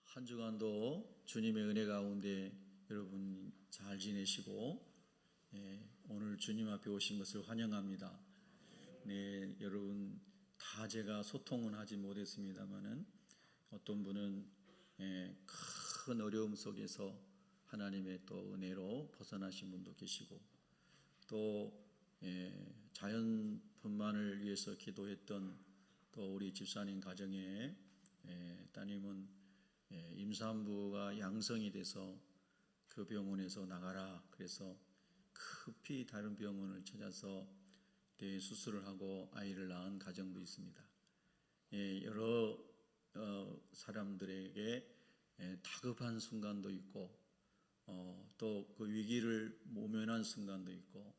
한 주간도 주님의 은혜 가운데 여러분 잘 지내시고 오늘 주님 앞에 오신 것을 환영합니다. 네, 여러분 다 제가 소통은 하지 못했습니다만은 어떤 분은 큰 어려움 속에서 하나님의 또 은혜로 벗어나신 분도 계시고 또 자연 분만을 위해서 기도했던 또 우리 집사님 가정에 따님은 임산부가 양성이 돼서 그 병원에서 나가라 그래서 급히 다른 병원을 찾아서 대수술을 하고 아이를 낳은 가정도 있습니다. 여러 사람들에게 다급한 순간도 있고 또 그 위기를 모면한 순간도 있고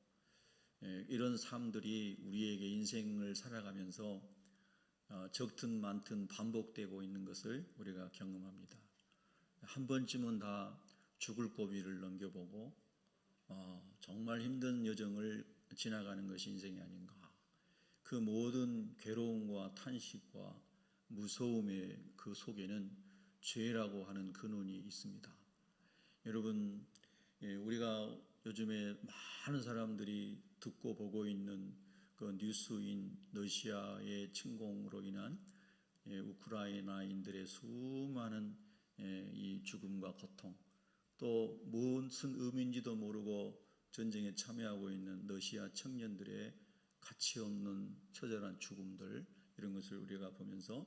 이런 삶들이 우리에게 인생을 살아가면서 적든 많든 반복되고 있는 것을 우리가 경험합니다. 한 번쯤은 다 죽을 고비를 넘겨보고 정말 힘든 여정을 지나가는 것이 인생이 아닌가. 그 모든 괴로움과 탄식과 무서움의 그 속에는 죄라고 하는 근원이 있습니다. 여러분, 우리가 요즘에 많은 사람들이 듣고 보고 있는 그 뉴스인 러시아의 침공으로 인한 우크라이나인들의 수많은 이 죽음과 고통, 또 무슨 의미인지도 모르고 전쟁에 참여하고 있는 러시아 청년들의 가치없는 처절한 죽음들, 이런 것을 우리가 보면서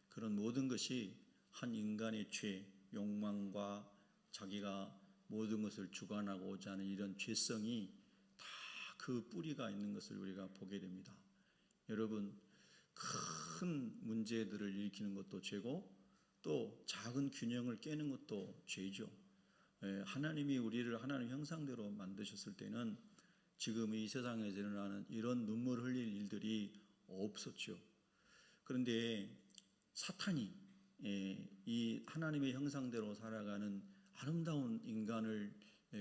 그런 모든 것이 한 인간의 죄, 욕망과 자기가 모든 것을 주관하고자 하는 이런 죄성이 다 그 뿌리가 있는 것을 우리가 보게 됩니다. 여러분, 큰 문제들을 일으키는 것도 죄고 또 작은 균형을 깨는 것도 죄죠. 하나님이 우리를 하나님 형상대로 만드셨을 때는 지금 이 세상에서 일어나는 이런 눈물 흘릴 일들이 없었죠. 그런데 사탄이 이 하나님의 형상대로 살아가는 아름다운 인간을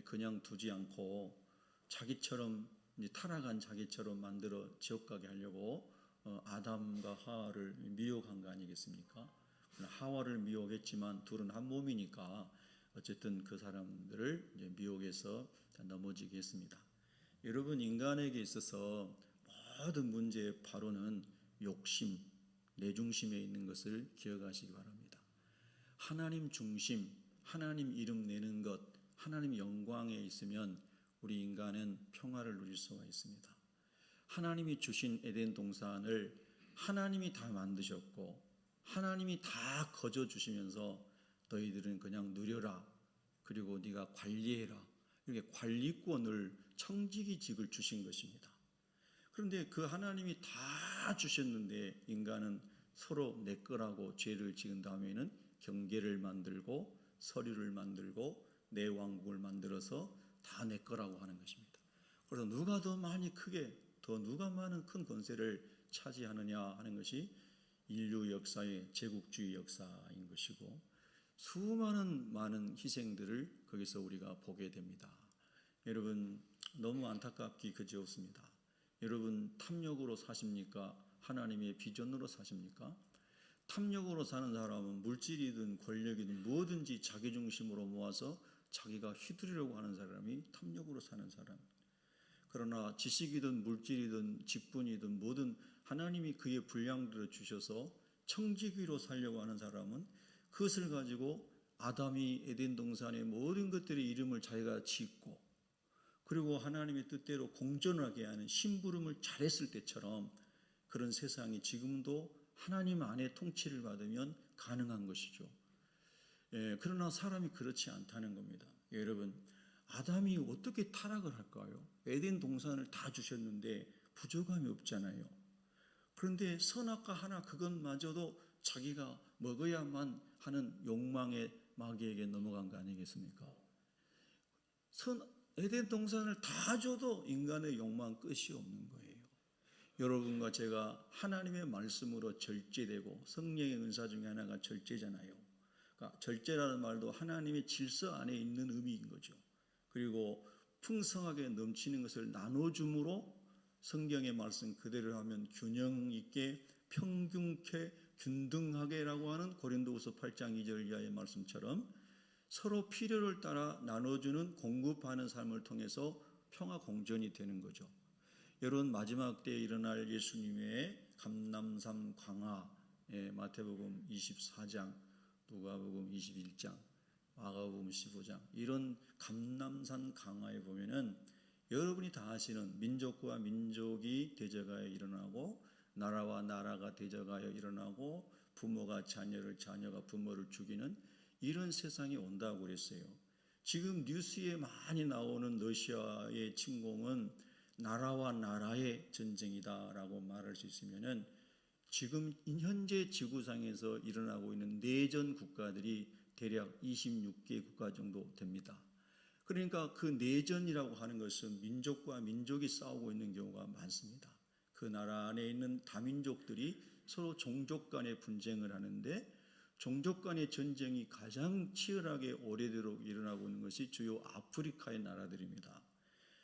그냥 두지 않고 자기처럼 타락한 자기처럼 만들어 지옥 가게 하려고 아담과 하와를 미혹한 거 아니겠습니까? 하와를 미혹했지만 둘은 한 몸이니까 어쨌든 그 사람들을 이제 미혹해서 넘어지게 했습니다. 여러분, 인간에게 있어서 모든 문제의 바로는 욕심, 내 중심에 있는 것을 기억하시기 바랍니다. 하나님 중심, 하나님 이름 내는 것, 하나님 영광에 있으면 우리 인간은 평화를 누릴 수가 있습니다. 하나님이 주신 에덴 동산을 하나님이 다 만드셨고 하나님이 다 거저 주시면서 너희들은 그냥 누려라. 그리고 네가 관리해라. 이렇게 관리권을 청지기직을 주신 것입니다. 그런데 그 하나님이 다 주셨는데 인간은 서로 내 거라고 죄를 지은 다음에는 경계를 만들고 서류를 만들고 내 왕국을 만들어서 다 내 거라고 하는 것입니다. 그래서 누가 더 많이 크게 누가 많은 큰 권세를 차지하느냐 하는 것이 인류 역사의 제국주의 역사인 것이고 수많은 많은 희생들을 거기서 우리가 보게 됩니다. 여러분, 너무 안타깝기 그지없습니다. 여러분, 탐욕으로 사십니까? 하나님의 비전으로 사십니까? 탐욕으로 사는 사람은 물질이든 권력이든 뭐든지 자기 중심으로 모아서 자기가 휘두르려고 하는 사람이 탐욕으로 사는 사람. 그러나 지식이든 물질이든 직분이든 뭐든 하나님이 그의 분량대로 주셔서 청지기로 살려고 하는 사람은 그것을 가지고 아담이 에덴 동산의 모든 것들의 이름을 자기가 짓고 그리고 하나님의 뜻대로 공존하게 하는 심부름을 잘했을 때처럼 그런 세상이 지금도 하나님 안에 통치를 받으면 가능한 것이죠. 그러나 사람이 그렇지 않다는 겁니다. 여러분, 아담이 어떻게 타락을 할까요? 에덴 동산을 다 주셨는데 부족함이 없잖아요. 그런데 선악과 하나 그것마저도 자기가 먹어야만 하는 욕망의 마귀에게 넘어간 거 아니겠습니까? 에덴 동산을 다 줘도 인간의 욕망 끝이 없는 거예요. 여러분과 제가 하나님의 말씀으로 절제되고 성령의 은사 중에 하나가 절제잖아요. 그러니까 절제라는 말도 하나님의 질서 안에 있는 의미인 거죠. 그리고 풍성하게 넘치는 것을 나눠줌으로 성경의 말씀 그대로 하면 균형 있게 평균케 균등하게라고 하는 고린도후서 디모데후서 8장 2절 이하의 말씀처럼 서로 필요를 따라 나눠주는 공급하는 삶을 통해서 평화 공존이 되는 거죠. 여러분, 마지막 때에 일어날 예수님의 감람산 광화, 마태복음 24장, 누가복음 21장, 마가복음 15장, 이런 감람산 강화에 보면은 여러분이 다 아시는 민족과 민족이 대적하여 일어나고, 나라와 나라가 대적하여 일어나고, 부모가 자녀를, 자녀가 부모를 죽이는 이런 세상이 온다고 그랬어요. 지금 뉴스에 많이 나오는 러시아의 침공은 나라와 나라의 전쟁이다라고 말할 수 있으면은, 지금 현재 지구상에서 일어나고 있는 내전 국가들이 대략 26개 국가 정도 됩니다. 그러니까 그 내전이라고 하는 것은 민족과 민족이 싸우고 있는 경우가 많습니다. 그 나라 안에 있는 다민족들이 서로 종족 간의 분쟁을 하는데, 종족 간의 전쟁이 가장 치열하게 오래도록 일어나고 있는 것이 주요 아프리카의 나라들입니다.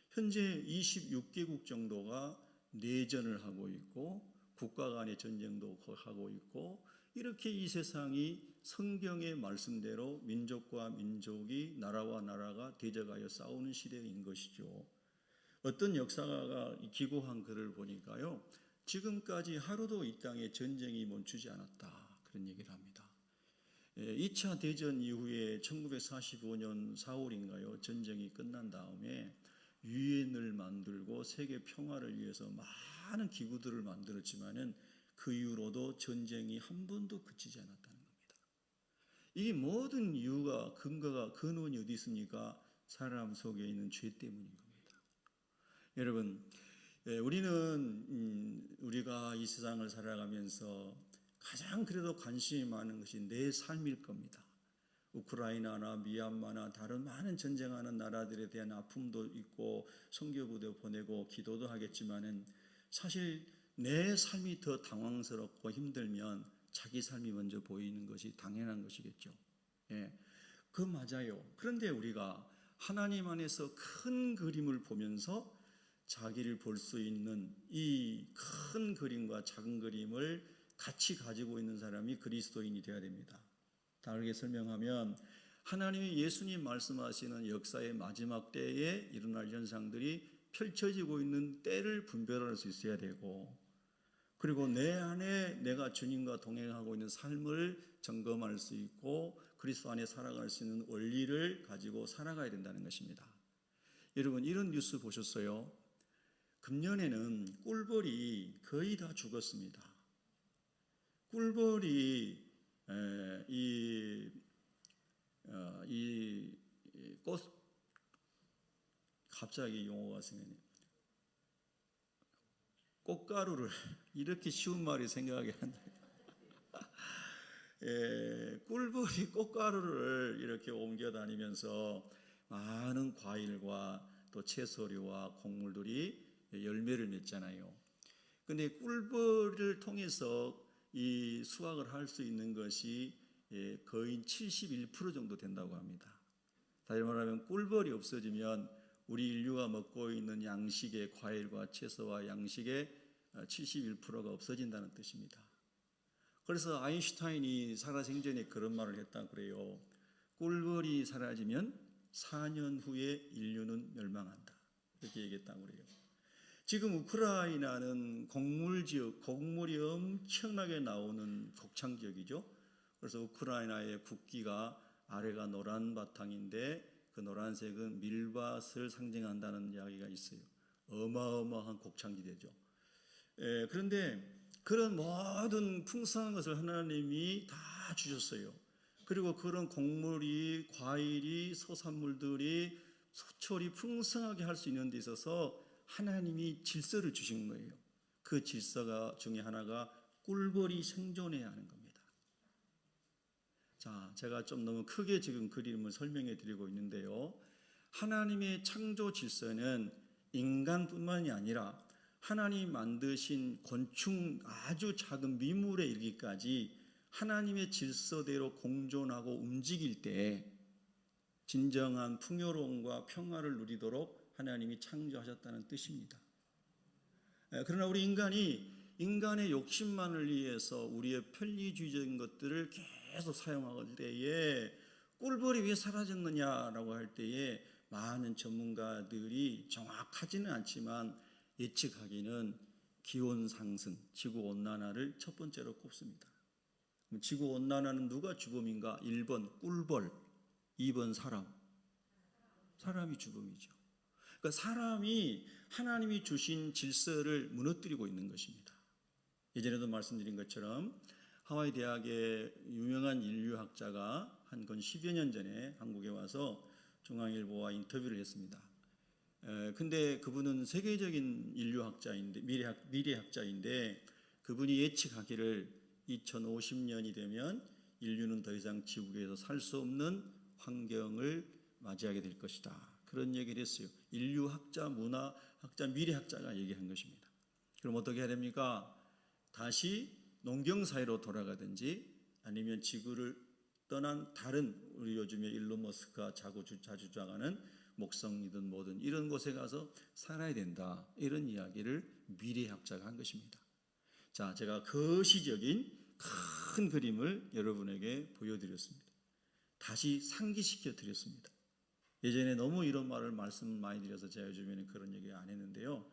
현재 26개국 정도가 내전을 하고 있고, 국가 간의 전쟁도 하고 있고, 이렇게 이 세상이 성경의 말씀대로 민족과 민족이, 나라와 나라가 대적하여 싸우는 시대인 것이죠. 어떤 역사가가 기고한 글을 보니까요, 지금까지 하루도 이 땅에 전쟁이 멈추지 않았다, 그런 얘기를 합니다. 2차 대전 이후에 1945년 4월인가요? 전쟁이 끝난 다음에 유엔을 만들고 세계 평화를 위해서 많은 기구들을 만들었지만은 그 이후로도 전쟁이 한 번도 그치지 않았다는 겁니다. 이 모든 이유가, 근거가, 근원이 어디 있습니까? 사람 속에 있는 죄 때문인 겁니다. 여러분, 우리가 이 세상을 살아가면서 가장 그래도 관심이 많은 것이 내 삶일 겁니다. 우크라이나나 미얀마나 다른 많은 전쟁하는 나라들에 대한 아픔도 있고, 선교부도 보내고 기도도 하겠지만은, 사실 내 삶이 더 당황스럽고 힘들면 자기 삶이 먼저 보이는 것이 당연한 것이겠죠. 그 맞아요. 그런데 우리가 하나님 안에서 큰 그림을 보면서 자기를 볼 수 있는 이 큰 그림과 작은 그림을 같이 가지고 있는 사람이 그리스도인이 되어야 됩니다. 다르게 설명하면, 하나님이 예수님 말씀하시는 역사의 마지막 때에 일어날 현상들이 펼쳐지고 있는 때를 분별할 수 있어야 되고, 그리고 내 안에 내가 주님과 동행하고 있는 삶을 점검할 수 있고, 그리스도 안에 살아갈 수 있는 원리를 가지고 살아가야 된다는 것입니다. 여러분, 이런 뉴스 보셨어요? 금년에는 꿀벌이 거의 다 죽었습니다. 꿀벌이 갑자기 용어가 생각나네요. 꽃가루를, 이렇게 쉬운 말이 생각하게 한다. 꿀벌이 꽃가루를 이렇게 옮겨 다니면서 많은 과일과 또 채소류와 곡물들이 열매를 맺잖아요. 근데 꿀벌을 통해서 이 수확을 할 수 있는 것이 거의 71% 정도 된다고 합니다. 다시 말하면 꿀벌이 없어지면 우리 인류가 먹고 있는 양식의 과일과 채소와 양식의 71%가 없어진다는 뜻입니다. 그래서 아인슈타인이 살아생전에 그런 말을 했다고 그래요. 꿀벌이 사라지면 4년 후에 인류는 멸망한다, 이렇게 얘기했다고 그래요. 지금 우크라이나는 곡물지역, 곡물이 엄청나게 나오는 곡창지역이죠. 그래서 우크라이나의 국기가 아래가 노란 바탕인데, 그 노란색은 밀밭을 상징한다는 이야기가 있어요. 어마어마한 곡창지대죠. 그런데 그런 모든 풍성한 것을 하나님이 다 주셨어요. 그리고 그런 곡물이, 과일이, 소산물들이, 소철이 풍성하게 할 수 있는 데 있어서 하나님이 질서를 주신 거예요. 그 질서가 중에 하나가 꿀벌이 생존해야 하는 겁니다. 자, 제가 좀 너무 크게 지금 그림을 설명해 드리고 있는데요. 하나님의 창조 질서는 인간뿐만이 아니라 하나님이 만드신 곤충, 아주 작은 미물에 이르기까지 하나님의 질서대로 공존하고 움직일 때 진정한 풍요로움과 평화를 누리도록 하나님이 창조하셨다는 뜻입니다. 그러나 우리 인간이 인간의 욕심만을 위해서 우리의 편리주의적인 것들을 계속 사용할 때에 꿀벌이 왜 사라졌느냐라고 할 때에 많은 전문가들이 정확하지는 않지만 예측하기는 기온 상승, 지구온난화를 첫 번째로 꼽습니다. 지구온난화는 누가 주범인가? 1번 꿀벌, 2번 사람이 주범이죠. 그러니까 사람이 하나님이 주신 질서를 무너뜨리고 있는 것입니다. 예전에도 말씀드린 것처럼 하와이 대학의 유명한 인류학자가 한 건 10여 년 전에 한국에 와서 중앙일보와 인터뷰를 했습니다. 근데 그분은 세계적인 인류학자인데 미래학자인데 그분이 예측하기를 2050년이 되면 인류는 더 이상 지구에서 살 수 없는 환경을 맞이하게 될 것이다. 그런 얘기를 했어요. 인류학자, 문화학자, 미래학자가 얘기한 것입니다. 그럼 어떻게 해야 됩니까? 다시 농경사회로 돌아가든지 아니면 지구를 떠난 다른 우리 요즘에 일론 머스크가 자주 주장하는 목성이든 뭐든 이런 곳에 가서 살아야 된다. 이런 이야기를 미래학자가 한 것입니다. 자, 제가 거시적인 큰 그림을 여러분에게 보여드렸습니다. 다시 상기시켜 드렸습니다. 예전에 너무 이런 말씀 많이 드려서 제가 요즘에는 그런 얘기 안 했는데요.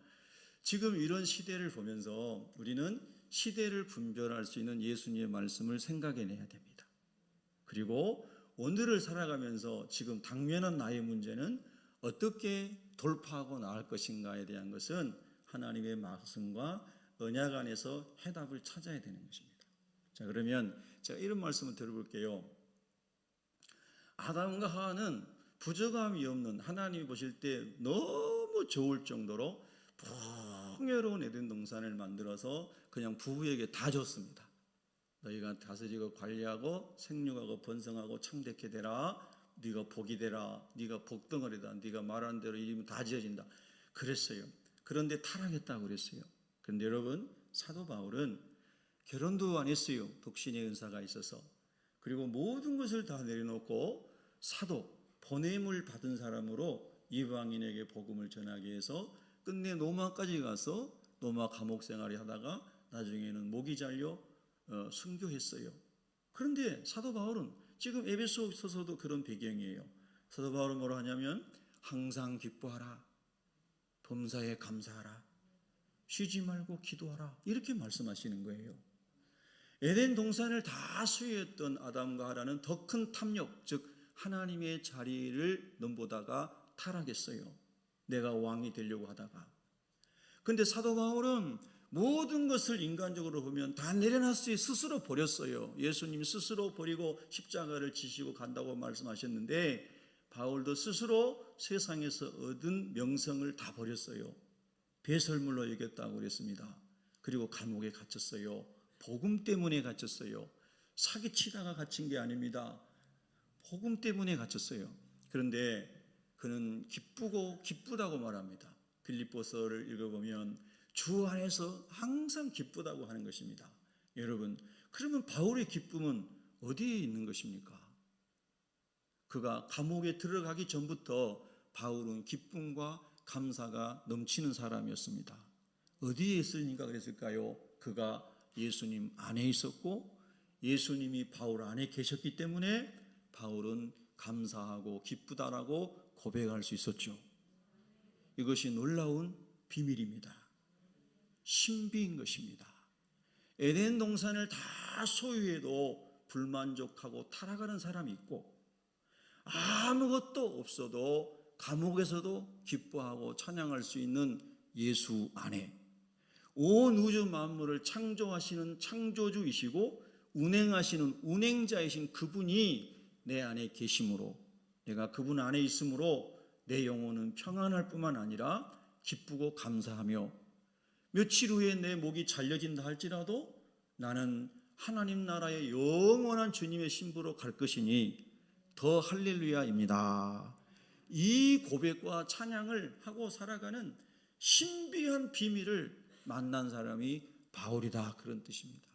지금 이런 시대를 보면서 우리는 시대를 분별할 수 있는 예수님의 말씀을 생각해내야 됩니다. 그리고 오늘을 살아가면서 지금 당면한 나의 문제는 어떻게 돌파하고 나갈 것인가에 대한 것은 하나님의 말씀과 언약 안에서 해답을 찾아야 되는 것입니다. 자, 그러면 제가 이런 말씀을 들어볼게요. 아담과 하와는 부족함이 없는, 하나님이 보실 때 너무 좋을 정도로 풍요로운 에덴 동산을 만들어서 그냥 부부에게 다 줬습니다. 너희가 다스리고 관리하고 생육하고 번성하고 창대케 되라. 네가 복이 되라. 네가 복덩어리다. 네가 말하는 대로 이름은 다 지어진다. 그랬어요. 그런데 타락했다고 그랬어요. 그런데 여러분, 사도 바울은 결혼도 안 했어요. 독신의 은사가 있어서. 그리고 모든 것을 다 내려놓고 사도, 보냄을 받은 사람으로 이방인에게 복음을 전하기 위해서 끝내 로마까지 가서 로마 감옥 생활을 하다가 나중에는 목이 잘려 순교했어요. 그런데 사도 바울은 지금 에베소서도 그런 배경이에요. 사도 바울은 뭐라 하냐면 항상 기뻐하라, 범사에 감사하라, 쉬지 말고 기도하라, 이렇게 말씀하시는 거예요. 에덴 동산을 다 수여했던 아담과 하와는 더 큰 탐욕, 즉 하나님의 자리를 넘보다가 타락했어요. 내가 왕이 되려고 하다가. 그런데 사도 바울은 모든 것을 인간적으로 보면 다 내려놨어요. 스스로 버렸어요. 예수님이 스스로 버리고 십자가를 지시고 간다고 말씀하셨는데 바울도 스스로 세상에서 얻은 명성을 다 버렸어요. 배설물로 여겼다고 그랬습니다. 그리고 감옥에 갇혔어요. 복음 때문에 갇혔어요. 사기치다가 갇힌 게 아닙니다. 복음 때문에 갇혔어요. 그런데 그는 기쁘다고 말합니다. 빌립보서를 읽어보면 주 안에서 항상 기쁘다고 하는 것입니다. 여러분, 그러면 바울의 기쁨은 어디에 있는 것입니까? 그가 감옥에 들어가기 전부터 바울은 기쁨과 감사가 넘치는 사람이었습니다. 어디에 있으니까 그랬을까요? 그가 예수님 안에 있었고 예수님이 바울 안에 계셨기 때문에 바울은 감사하고 기쁘다라고 고백할 수 있었죠. 이것이 놀라운 비밀입니다. 신비인 것입니다. 에덴 동산을 다 소유해도 불만족하고 타락하는 사람이 있고 아무것도 없어도 감옥에서도 기뻐하고 찬양할 수 있는 예수 안에 온 우주 만물을 창조하시는 창조주이시고 운행하시는 운행자이신 그분이 내 안에 계심으로 내가 그분 안에 있으므로 내 영혼은 평안할 뿐만 아니라 기쁘고 감사하며 며칠 후에 내 목이 잘려진다 할지라도 나는 하나님 나라의 영원한 주님의 신부로 갈 것이니 더 할렐루야입니다. 이 고백과 찬양을 하고 살아가는 신비한 비밀을 만난 사람이 바울이다, 그런 뜻입니다.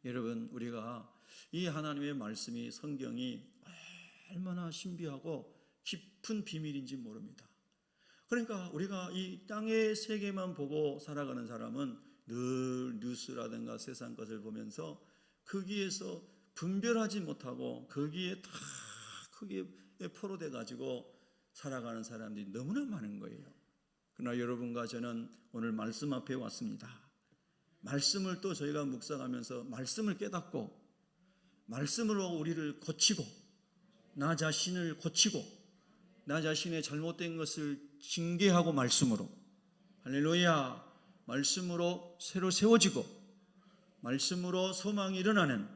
여러분, 우리가 이 하나님의 말씀이 성경이 얼마나 신비하고 깊은 비밀인지 모릅니다. 그러니까 우리가 이 땅의 세계만 보고 살아가는 사람은 늘 뉴스라든가 세상 것을 보면서 거기에서 분별하지 못하고 거기에 다 거기에 포로돼 가지고 살아가는 사람들이 너무나 많은 거예요. 그러나 여러분과 저는 오늘 말씀 앞에 왔습니다. 말씀을 또 저희가 묵상하면서 말씀을 깨닫고 말씀으로 우리를 고치고 나 자신을 고치고 나 자신의 잘못된 것을 징계하고 말씀으로 할렐루야 말씀으로 새로 세워지고 말씀으로 소망이 일어나는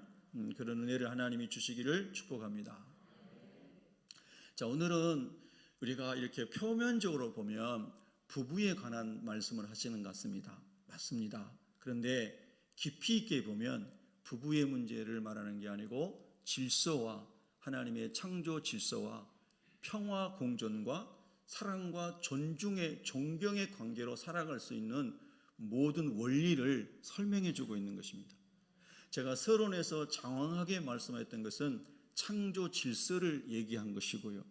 그런 은혜를 하나님이 주시기를 축복합니다. 자, 오늘은 우리가 이렇게 표면적으로 보면 부부에 관한 말씀을 하시는 것 같습니다. 맞습니다. 그런데 깊이 있게 보면 부부의 문제를 말하는 게 아니고 질서와 하나님의 창조 질서와 평화 공존과 사랑과 존중의 존경의 관계로 살아갈 수 있는 모든 원리를 설명해 주고 있는 것입니다. 제가 서론에서 장황하게 말씀했던 것은 창조 질서를 얘기한 것이고요.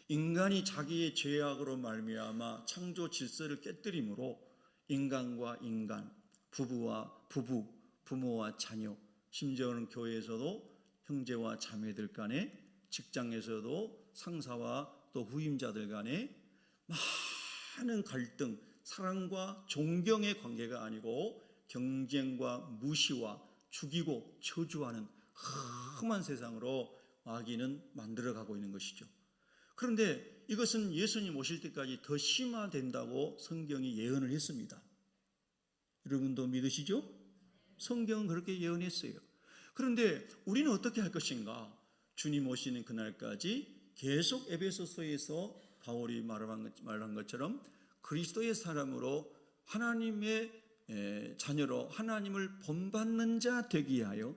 인간이 자기의 죄악으로 말미암아 창조 질서를 깨뜨림으로 인간과 인간, 부부와 부부, 부모와 자녀, 심지어는 교회에서도 형제와 자매들 간에, 직장에서도 상사와 또 후임자들 간에 많은 갈등, 사랑과 존경의 관계가 아니고 경쟁과 무시와 죽이고 저주하는 험한 세상으로 마귀는 만들어가고 있는 것이죠. 그런데 이것은 예수님 오실 때까지 더 심화된다고 성경이 예언을 했습니다. 여러분도 믿으시죠? 성경은 그렇게 예언했어요. 그런데 우리는 어떻게 할 것인가? 주님 오시는 그날까지 계속 에베소서에서 바울이 말한 것처럼 그리스도의 사람으로 하나님의 자녀로 하나님을 본받는 자 되기 위하여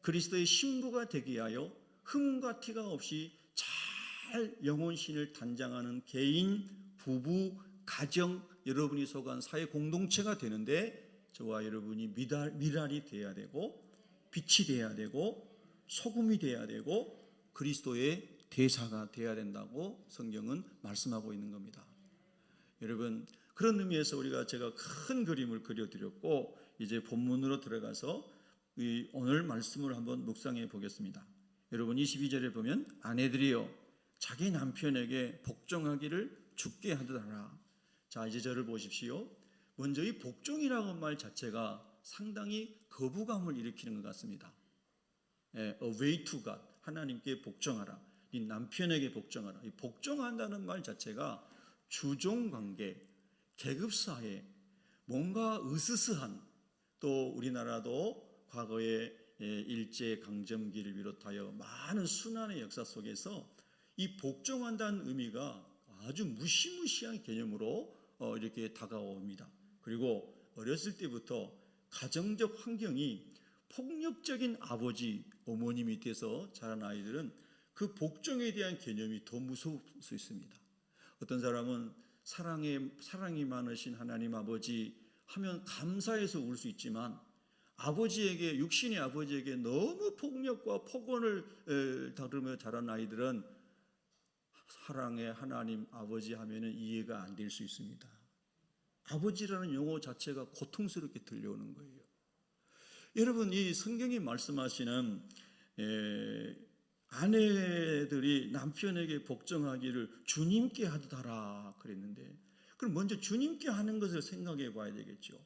그리스도의 신부가 되기 위하여 흠과 티가 없이 잘 영혼신을 단장하는 개인, 부부, 가정, 여러분이 속한 사회 공동체가 되는데 저와 여러분이 미랄이 되어야 되고 빛이 되어야 되고 소금이 되어야 되고 그리스도의 대사가 되어야 된다고 성경은 말씀하고 있는 겁니다. 여러분 그런 의미에서 제가 큰 그림을 그려드렸고 이제 본문으로 들어가서 오늘 말씀을 한번 묵상해 보겠습니다. 여러분 22절에 보면 아내들이여 자기 남편에게 복종하기를 주께 하듯 하라. 자 이제 저를 보십시오. 먼저 이 복종이라는 말 자체가 상당히 거부감을 일으키는 것 같습니다. Away to God, 하나님께 복종하라. 네 남편에게 복종하라. 이 복종한다는 말 자체가 주종관계, 계급사회, 뭔가 으스스한 또 우리나라도 과거에 일제강점기를 비롯하여 많은 순환의 역사 속에서 이 복종한다는 의미가 아주 무시무시한 개념으로 이렇게 다가옵니다. 그리고 어렸을 때부터 가정적 환경이 폭력적인 아버지, 어머니 밑에서 자란 아이들은 그 복종에 대한 개념이 더 무서울 수 있습니다. 어떤 사람은 사랑이 많으신 하나님 아버지 하면 감사해서 울 수 있지만 아버지에게 육신의 아버지에게 너무 폭력과 폭언을 다루며 자란 아이들은 사랑의 하나님 아버지 하면은 이해가 안 될 수 있습니다. 아버지라는 용어 자체가 고통스럽게 들려오는 거예요. 여러분 이 성경이 말씀하시는 아내들이 남편에게 복종하기를 주님께 하듯 하라 그랬는데 그럼 먼저 주님께 하는 것을 생각해 봐야 되겠죠.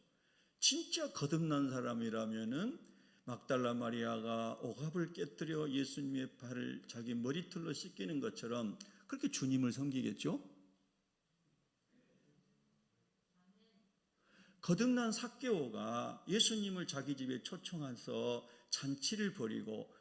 진짜 거듭난 사람이라면은 막달라 마리아가 옥합을 깨뜨려 예수님의 발을 자기 머리털로 씻기는 것처럼 그렇게 주님을 섬기겠죠. 거듭난 삭개오가 예수님을 자기 집에 초청해서 잔치를 벌이고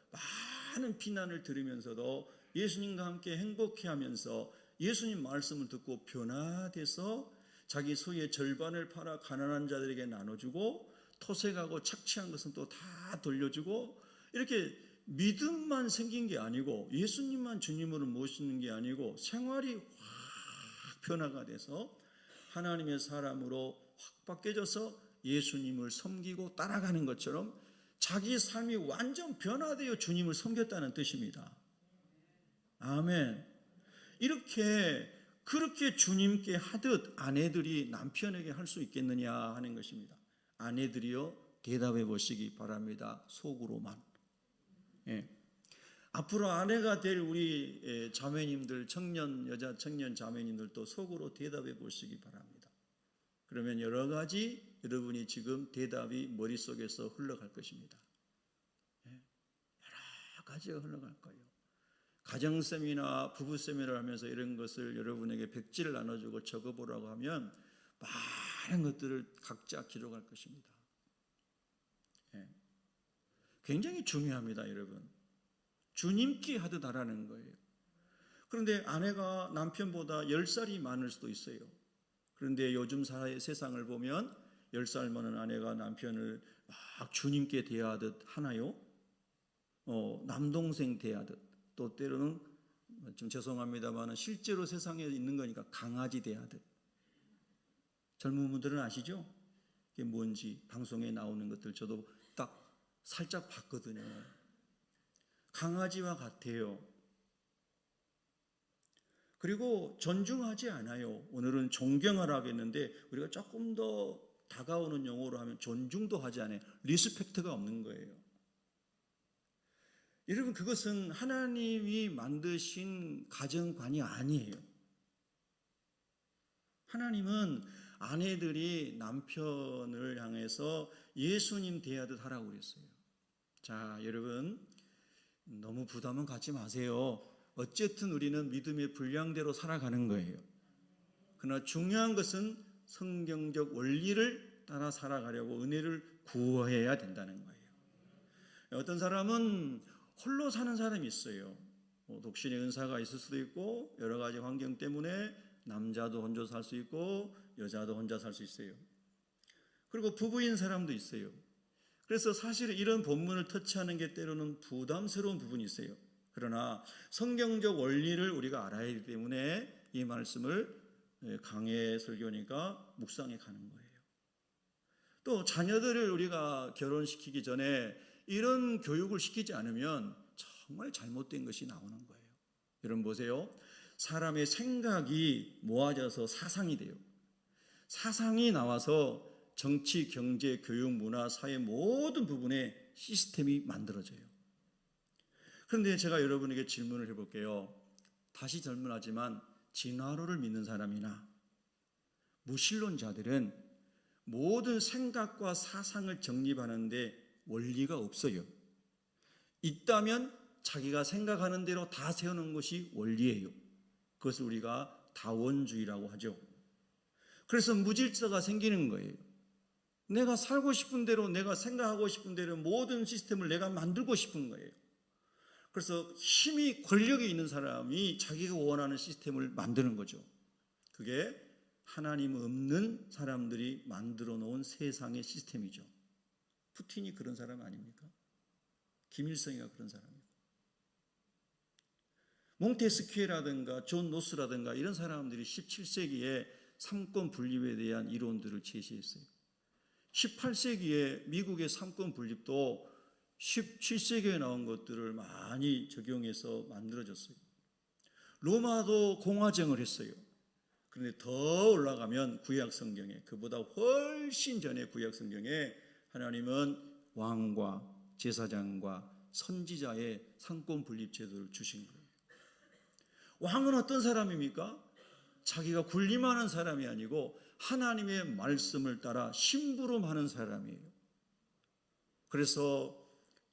많은 비난을 들으면서도 예수님과 함께 행복해하면서 예수님 말씀을 듣고 변화돼서 자기 소유의 절반을 팔아 가난한 자들에게 나눠주고 토색하고 착취한 것은 또 다 돌려주고 이렇게 믿음만 생긴 게 아니고 예수님만 주님으로 모시는 게 아니고 생활이 확 변화가 돼서 하나님의 사람으로 확 바뀌어져서 예수님을 섬기고 따라가는 것처럼 자기 삶이 완전 변화되어 주님을 섬겼다는 뜻입니다. 아멘. 그렇게 주님께 하듯 아내들이 남편에게 할 수 있겠느냐 하는 것입니다. 아내들이여 대답해 보시기 바랍니다. 속으로만. 예. 앞으로 아내가 될 우리 자매님들, 여자 청년 자매님들도 속으로 대답해 보시기 바랍니다. 그러면 여러 가지 여러분이 지금 대답이 머릿속에서 흘러갈 것입니다. 예. 여러 가지가 흘러갈 거예요. 가정 세미나 부부 세미나를 하면서 이런 것을 여러분에게 백지를 나눠주고 적어보라고 하면 많은 것들을 각자 기록할 것입니다. 예. 굉장히 중요합니다, 여러분. 주님께 하듯 하라는 거예요. 그런데 아내가 남편보다 10살이 많을 수도 있어요. 그런데 요즘 세상을 보면 10살 많은 아내가 남편을 막 주님께 대하듯 하나요? 남동생 대하듯, 또 때로는 좀 죄송합니다만 실제로 세상에 있는 거니까 강아지 대하듯. 젊은 분들은 아시죠? 이게 뭔지 방송에 나오는 것들 저도 딱 살짝 봤거든요. 강아지와 같아요. 그리고 존중하지 않아요. 오늘은 존경하라 하겠는데 우리가 조금 더 다가오는 용어로 하면 존중도 하지 않아요. 리스펙트가 없는 거예요. 여러분, 그것은 하나님이 만드신 가정관이 아니에요. 하나님은 아내들이 남편을 향해서 예수님 대하듯 하라고 그랬어요. 자, 여러분, 너무 부담은 갖지 마세요. 어쨌든 우리는 믿음의 분량대로 살아가는 거예요. 그러나 중요한 것은 성경적 원리를 따라 살아가려고 은혜를 구해야 된다는 거예요. 어떤 사람은 홀로 사는 사람이 있어요. 독신의 은사가 있을 수도 있고 여러 가지 환경 때문에 남자도 혼자 살 수 있고 여자도 혼자 살 수 있어요. 그리고 부부인 사람도 있어요. 그래서 사실 이런 본문을 터치하는 게 때로는 부담스러운 부분이 있어요. 그러나 성경적 원리를 우리가 알아야 하기 때문에 이 말씀을 강해 설교니까 묵상해 가는 거예요. 또 자녀들을 우리가 결혼시키기 전에 이런 교육을 시키지 않으면 정말 잘못된 것이 나오는 거예요. 여러분 보세요. 사람의 생각이 모아져서 사상이 돼요. 사상이 나와서 정치, 경제, 교육, 문화, 사회 모든 부분에 시스템이 만들어져요. 그런데 제가 여러분에게 질문을 해볼게요. 다시 질문하지만 진화론을 믿는 사람이나 무신론자들은 모든 생각과 사상을 정립하는데 원리가 없어요. 있다면 자기가 생각하는 대로 다 세우는 것이 원리예요. 그것을 우리가 다원주의라고 하죠. 그래서 무질서가 생기는 거예요. 내가 살고 싶은 대로, 내가 생각하고 싶은 대로 모든 시스템을 내가 만들고 싶은 거예요. 그래서 힘이, 권력이 있는 사람이 자기가 원하는 시스템을 만드는 거죠. 그게 하나님 없는 사람들이 만들어 놓은 세상의 시스템이죠. 푸틴이 그런 사람 아닙니까? 김일성이가 그런 사람이고, 몽테스키에라든가 존 노스라든가 이런 사람들이 17세기에 삼권 분립에 대한 이론들을 제시했어요. 18세기에 미국의 삼권 분립도 17세기에 나온 것들을 많이 적용해서 만들어졌어요. 로마도 공화정을 했어요. 그런데 더 올라가면 구약 성경에, 그보다 훨씬 전에 구약 성경에 하나님은 왕과 제사장과 선지자의 삼권 분립 제도를 주신 거예요. 왕은 어떤 사람입니까? 자기가 군림하는 사람이 아니고 하나님의 말씀을 따라 심부름하는 사람이에요. 그래서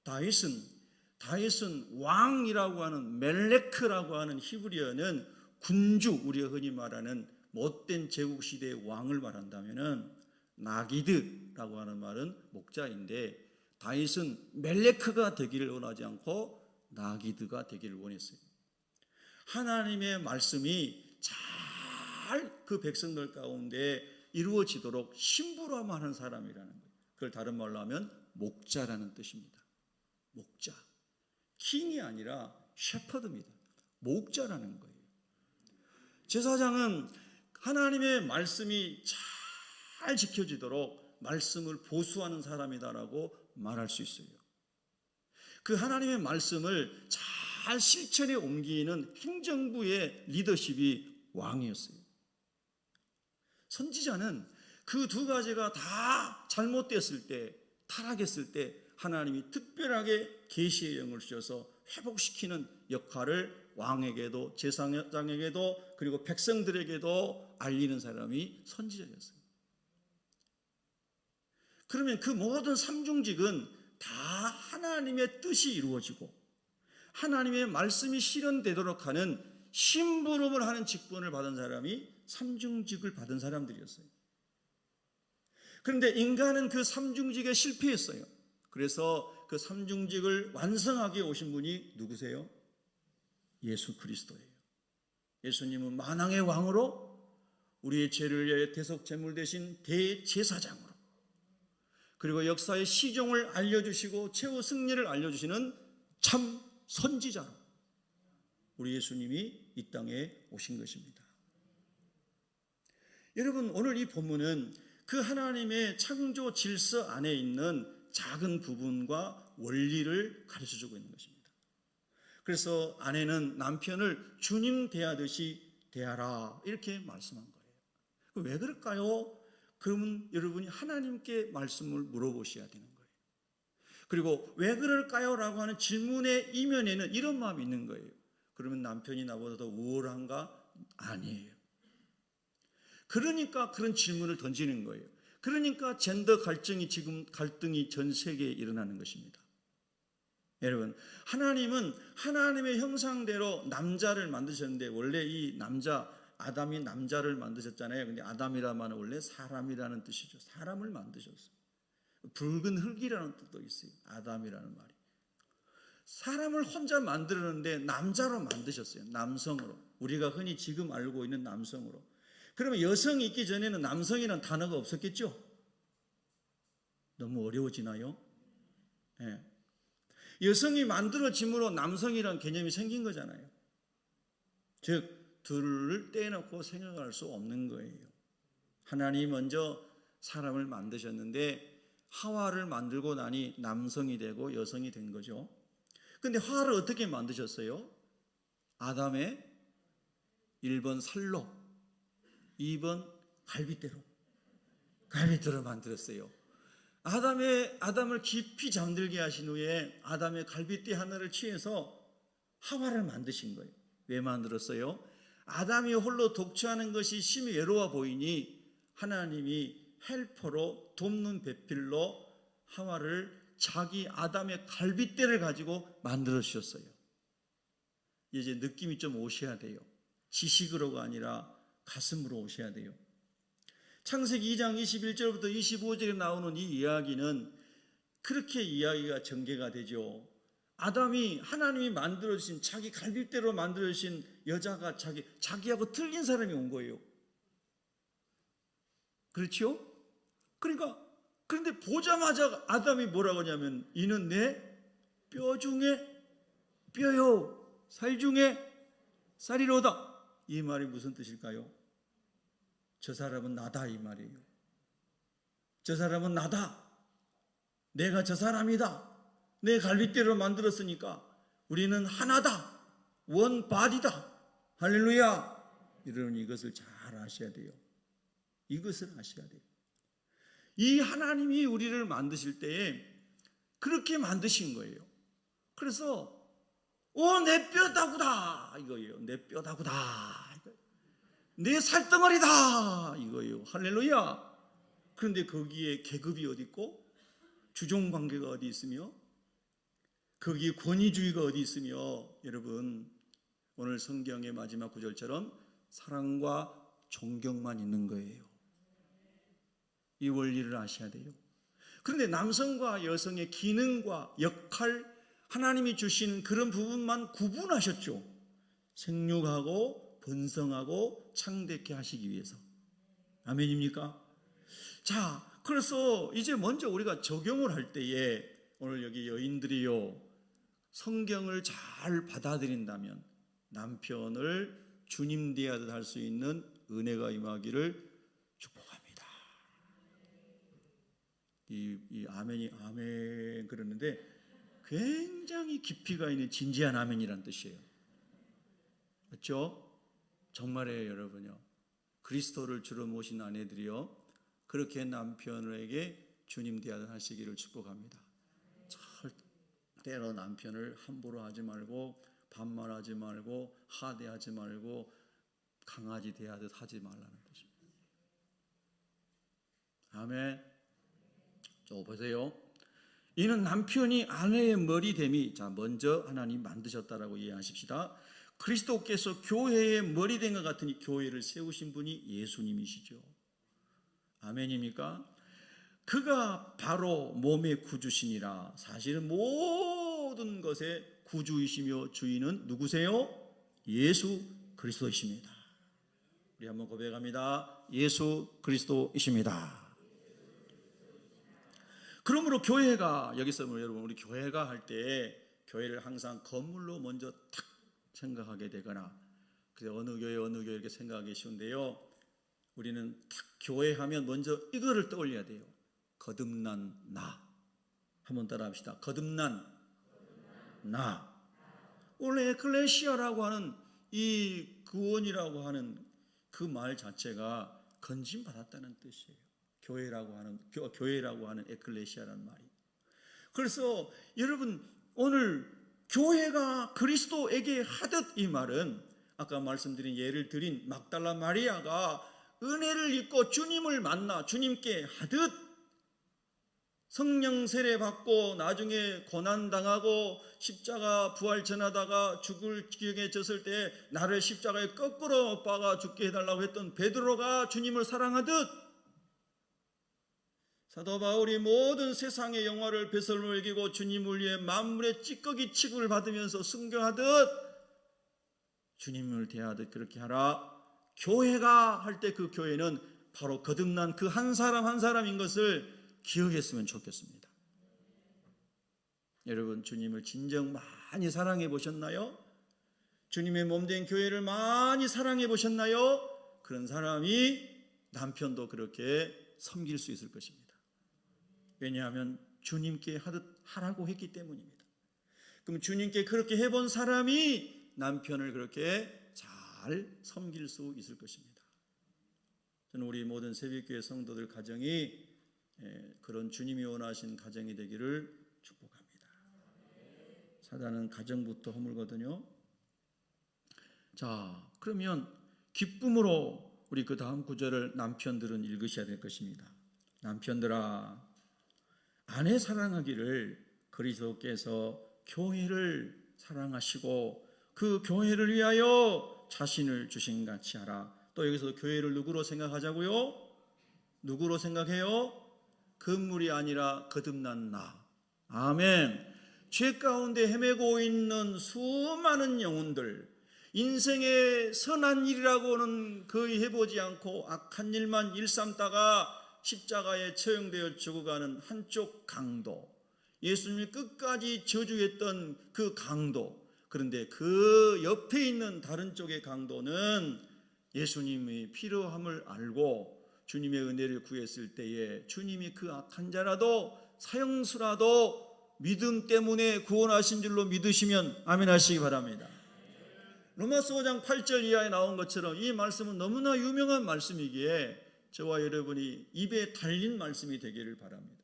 다윗은 왕이라고 하는 멜레크라고 하는 히브리어는 군주, 우리가 흔히 말하는 못된 제국시대의 왕을 말한다면 나기드라고 하는 말은 목자인데 다윗은 멜레크가 되기를 원하지 않고 나기드가 되기를 원했어요. 하나님의 말씀이 잘 그 백성들 가운데 이루어지도록 심부름하는 사람이라는 거예요. 그걸 다른 말로 하면 목자라는 뜻입니다. 목자. 킹이 아니라 셰퍼드입니다. 목자라는 거예요. 제사장은 하나님의 말씀이 잘 지켜지도록 말씀을 보수하는 사람이다라고 말할 수 있어요. 그 하나님의 말씀을 잘 실천에 옮기는 행정부의 리더십이 왕이었어요. 선지자는 그 두 가지가 다 잘못됐을 때, 타락했을 때 하나님이 특별하게 계시의 영을 주셔서 회복시키는 역할을 왕에게도 제사장에게도 그리고 백성들에게도 알리는 사람이 선지자였어요. 그러면 그 모든 삼중직은 다 하나님의 뜻이 이루어지고 하나님의 말씀이 실현되도록 하는 심부름을 하는 직분을 받은 사람이 삼중직을 받은 사람들이었어요. 그런데 인간은 그 삼중직에 실패했어요. 그래서 그 삼중직을 완성하게 오신 분이 누구세요? 예수 그리스도예요. 예수님은 만왕의 왕으로 우리의 죄를 위해 대속 제물 되신 대제사장으로 그리고 역사의 시종을 알려주시고 최후 승리를 알려주시는 참 선지자로 우리 예수님이 이 땅에 오신 것입니다. 여러분, 오늘 이 본문은 그 하나님의 창조 질서 안에 있는 작은 부분과 원리를 가르쳐주고 있는 것입니다. 그래서 아내는 남편을 주님 대하듯이 대하라 이렇게 말씀한 거예요. 왜 그럴까요? 그러면 여러분이 하나님께 말씀을 물어보셔야 되는 거예요. 그리고 왜 그럴까요? 라고 하는 질문의 이면에는 이런 마음이 있는 거예요. 그러면 남편이 나보다 더 우월한가? 아니에요. 그러니까 그런 질문을 던지는 거예요. 그러니까 젠더 갈등이 전 세계에 일어나는 것입니다. 여러분, 하나님은 하나님의 형상대로 남자를 만드셨는데 원래 이 아담이 남자를 만드셨잖아요. 근데 아담이라는 말은 원래 사람이라는 뜻이죠. 사람을 만드셨어요. 붉은 흙이라는 뜻도 있어요. 아담이라는 말이. 사람을 혼자 만들었는데 남자로 만드셨어요. 남성으로. 우리가 흔히 지금 알고 있는 남성으로. 그러면 여성이 있기 전에는 남성이라는 단어가 없었겠죠? 너무 어려워지나요? 네. 여성이 만들어짐으로 남성이라는 개념이 생긴 거잖아요. 즉 둘을 떼놓고 생각할 수 없는 거예요. 하나님이 먼저 사람을 만드셨는데 하와를 만들고 나니 남성이 되고 여성이 된 거죠. 그런데 하와를 어떻게 만드셨어요? 아담의 1번 살로 2번 갈빗대로 만들었어요. 아담을 깊이 잠들게 하신 후에 아담의 갈빗대 하나를 취해서 하와를 만드신 거예요. 왜 만들었어요? 아담이 홀로 독처하는 것이 심히 외로워 보이니 하나님이 헬퍼로 돕는 배필로 하와를 자기 아담의 갈빗대를 가지고 만들어 주셨어요. 이제 느낌이 좀 오셔야 돼요. 지식으로가 아니라 가슴으로 오셔야 돼요. 창세기 2장 21절부터 25절에 나오는 이 이야기는 그렇게 이야기가 전개가 되죠. 아담이 하나님이 만들어주신 자기 갈빗대로 만들어주신 여자가 자기하고 틀린 사람이 온 거예요. 그렇죠? 그런데 보자마자 아담이 뭐라고 하냐면 이는 내 뼈 중에 뼈요 살 중에 살이로다. 이 말이 무슨 뜻일까요? 저 사람은 나다 이 말이에요. 저 사람은 나다. 내가 저 사람이다. 내 갈빗대로 만들었으니까 우리는 하나다. 원 바디다. 할렐루야. 여러분 이것을 잘 아셔야 돼요. 이것을 아셔야 돼요. 이 하나님이 우리를 만드실 때에 그렇게 만드신 거예요. 그래서 내 뼈다구다 이거예요. 내 뼈다구다. 내 살덩어리다 이거예요. 할렐루야. 그런데 거기에 계급이 어디 있고 주종관계가 어디 있으며 거기에 권위주의가 어디 있으며 여러분 오늘 성경의 마지막 구절처럼 사랑과 존경만 있는 거예요. 이 원리를 아셔야 돼요. 그런데 남성과 여성의 기능과 역할 하나님이 주신 그런 부분만 구분하셨죠. 생육하고 번성하고 창대케 하시기 위해서. 아멘입니까? 자, 그래서 이제 먼저 우리가 적용을 할 때에 오늘 여기 여인들이요 성경을 잘 받아들인다면 남편을 주님 대하듯 할 수 있는 은혜가 임하기를 축복합니다. 이 아멘이 아멘 그러는데 굉장히 깊이가 있는 진지한 아멘이란 뜻이에요. 맞죠? 정말이에요, 여러분요. 그리스도를 주로 모신 아내들이요 그렇게 남편에게 주님 대하시기를 축복합니다. 절대로 남편을 함부로 하지 말고 반말하지 말고 하대하지 말고 강아지 대하듯 하지 말라는 것입니다. 아멘. 저 보세요. 이는 남편이 아내의 머리됨이, 자 먼저 하나님 만드셨다라고 이해하십시다. 그리스도께서 교회의 머리된 것 같으니 교회를 세우신 분이 예수님이시죠. 아멘입니까? 그가 바로 몸의 구주시니라. 사실은 모든 것의 구주이시며 주인은 누구세요? 예수 그리스도이십니다. 우리 한번 고백합니다. 예수 그리스도이십니다. 그러므로 교회가, 여기서 여러분 우리 교회가 할 때 교회를 항상 건물로 먼저 탁 생각하게 되거나, 그래서 어느 교회 이렇게 생각하기 쉬운데요. 우리는 탁 교회 하면 먼저 이거를 떠올려야 돼요. 거듭난 나. 한번 따라합시다. 거듭난 나. 원래 에클레시아라고 하는 이 구원이라고 하는 그 말 자체가 건진 받았다는 뜻이에요. 교회라고 하는 에클레시아라는 말이. 그래서 여러분 오늘 교회가 그리스도에게 하듯, 이 말은 아까 말씀드린 예를 들인 막달라 마리아가 은혜를 입고 주님을 만나 주님께 하듯 성령 세례 받고 나중에 고난당하고 십자가 부활 전하다가 죽을 지경에 졌을 때 나를 십자가에 거꾸로 박아 죽게 해달라고 했던 베드로가 주님을 사랑하듯, 사도 바울이 모든 세상의 영화를 배설물 이기고 주님을 위해 만물의 찌꺼기 취급을 받으면서 순교하듯 주님을 대하듯 그렇게 하라. 교회가 할 때 그 교회는 바로 거듭난 그 한 사람 한 사람인 것을 기억했으면 좋겠습니다. 여러분 주님을 진정 많이 사랑해 보셨나요? 주님의 몸된 교회를 많이 사랑해 보셨나요? 그런 사람이 남편도 그렇게 섬길 수 있을 것입니다. 왜냐하면 주님께 하듯 하라고 했기 때문입니다. 그럼 주님께 그렇게 해본 사람이 남편을 그렇게 잘 섬길 수 있을 것입니다. 저는 우리 모든 새벽교회 성도들 가정이 그런 주님이 원하신 가정이 되기를 축복합니다. 사단은 가정부터 허물거든요. 자, 그러면 기쁨으로 우리 그 다음 구절을 남편들은 읽으셔야 될 것입니다. 남편들아, 아내 사랑하기를 그리스도께서 교회를 사랑하시고 그 교회를 위하여 자신을 주신 같이 하라. 또 여기서 교회를 누구로 생각하자고요? 누구로 생각해요? 건물이 아니라 거듭난 나. 아멘. 죄 가운데 헤매고 있는 수많은 영혼들, 인생의 선한 일이라고는 거의 해보지 않고 악한 일만 일삼다가 십자가에 처형되어 죽어가는 한쪽 강도, 예수님이 끝까지 저주했던 그 강도, 그런데 그 옆에 있는 다른 쪽의 강도는 예수님의 필요함을 알고 주님의 은혜를 구했을 때에 주님이 그 악한 자라도 사형수라도 믿음 때문에 구원하신 줄로 믿으시면 아멘 하시기 바랍니다. 로마서 5장 8절 이하에 나온 것처럼 이 말씀은 너무나 유명한 말씀이기에 저와 여러분이 입에 달린 말씀이 되기를 바랍니다.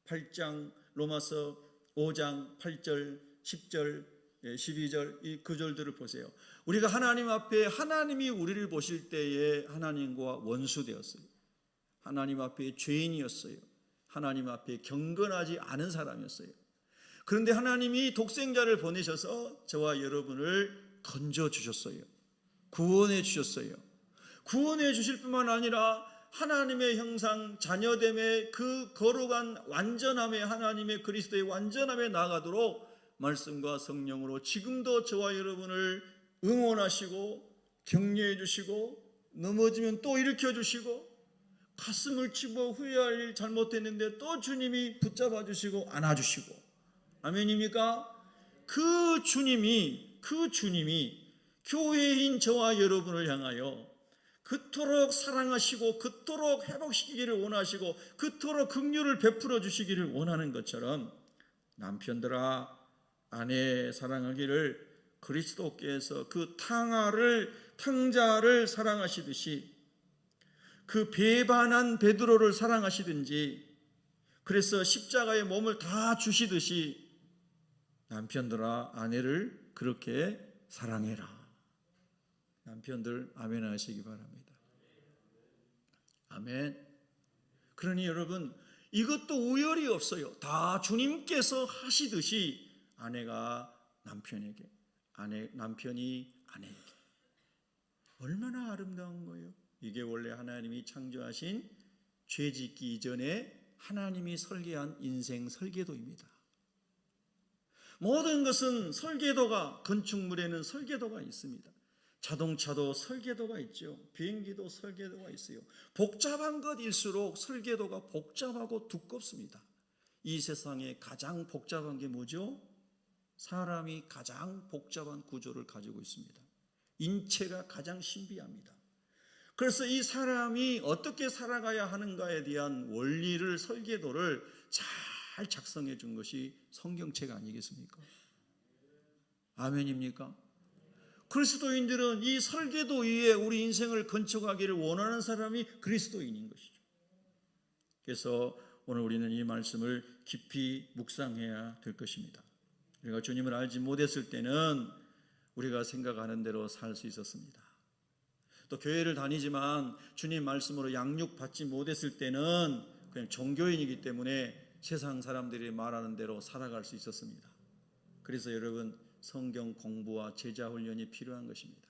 8장 로마서 5장 8절 10절 12절 이 구절들을 보세요. 우리가 하나님 앞에, 하나님이 우리를 보실 때에 하나님과 원수되었어요. 하나님 앞에 죄인이었어요. 하나님 앞에 경건하지 않은 사람이었어요. 그런데 하나님이 독생자를 보내셔서 저와 여러분을 건져주셨어요. 구원해 주셨어요. 구원해 주실 뿐만 아니라 하나님의 형상 자녀됨의 그 거룩한 완전함에, 하나님의 그리스도의 완전함에 나아가도록 말씀과 성령으로 지금도 저와 여러분을 응원하시고 격려해 주시고 넘어지면 또 일으켜 주시고 가슴을 치고 후회할 일 잘못했는데 또 주님이 붙잡아 주시고 안아주시고, 아멘입니까? 그 주님이 교회인 저와 여러분을 향하여 그토록 사랑하시고 그토록 회복시키기를 원하시고 그토록 긍휼을 베풀어 주시기를 원하는 것처럼, 남편들아 아내 사랑하기를 그리스도께서 그 탕자를 사랑하시듯이 그 배반한 베드로를 사랑하시든지, 그래서 십자가에 몸을 다 주시듯이 남편들아 아내를 그렇게 사랑해라. 남편들 아멘 하시기 바랍니다. 아멘. 그러니 여러분, 이것도 우열이 없어요. 다 주님께서 하시듯이 아내가 남편에게, 남편이 아내에게. 얼마나 아름다운 거예요. 이게 원래 하나님이 창조하신 죄 짓기 이전에 하나님이 설계한 인생 설계도입니다. 모든 것은 설계도가, 건축물에는 설계도가 있습니다. 자동차도 설계도가 있죠. 비행기도 설계도가 있어요. 복잡한 것일수록 설계도가 복잡하고 두껍습니다. 이 세상에 가장 복잡한 게 뭐죠? 사람이 가장 복잡한 구조를 가지고 있습니다. 인체가 가장 신비합니다. 그래서 이 사람이 어떻게 살아가야 하는가에 대한 원리를, 설계도를 잘 작성해 준 것이 성경책 아니겠습니까? 아멘입니까? 그리스도인들은 이 설계도 위에 우리 인생을 건축하기를 원하는 사람이 그리스도인인 것이죠. 그래서 오늘 우리는 이 말씀을 깊이 묵상해야 될 것입니다. 우리가 주님을 알지 못했을 때는 우리가 생각하는 대로 살 수 있었습니다. 또 교회를 다니지만 주님 말씀으로 양육받지 못했을 때는 그냥 종교인이기 때문에 세상 사람들이 말하는 대로 살아갈 수 있었습니다. 그래서 여러분, 성경 공부와 제자 훈련이 필요한 것입니다.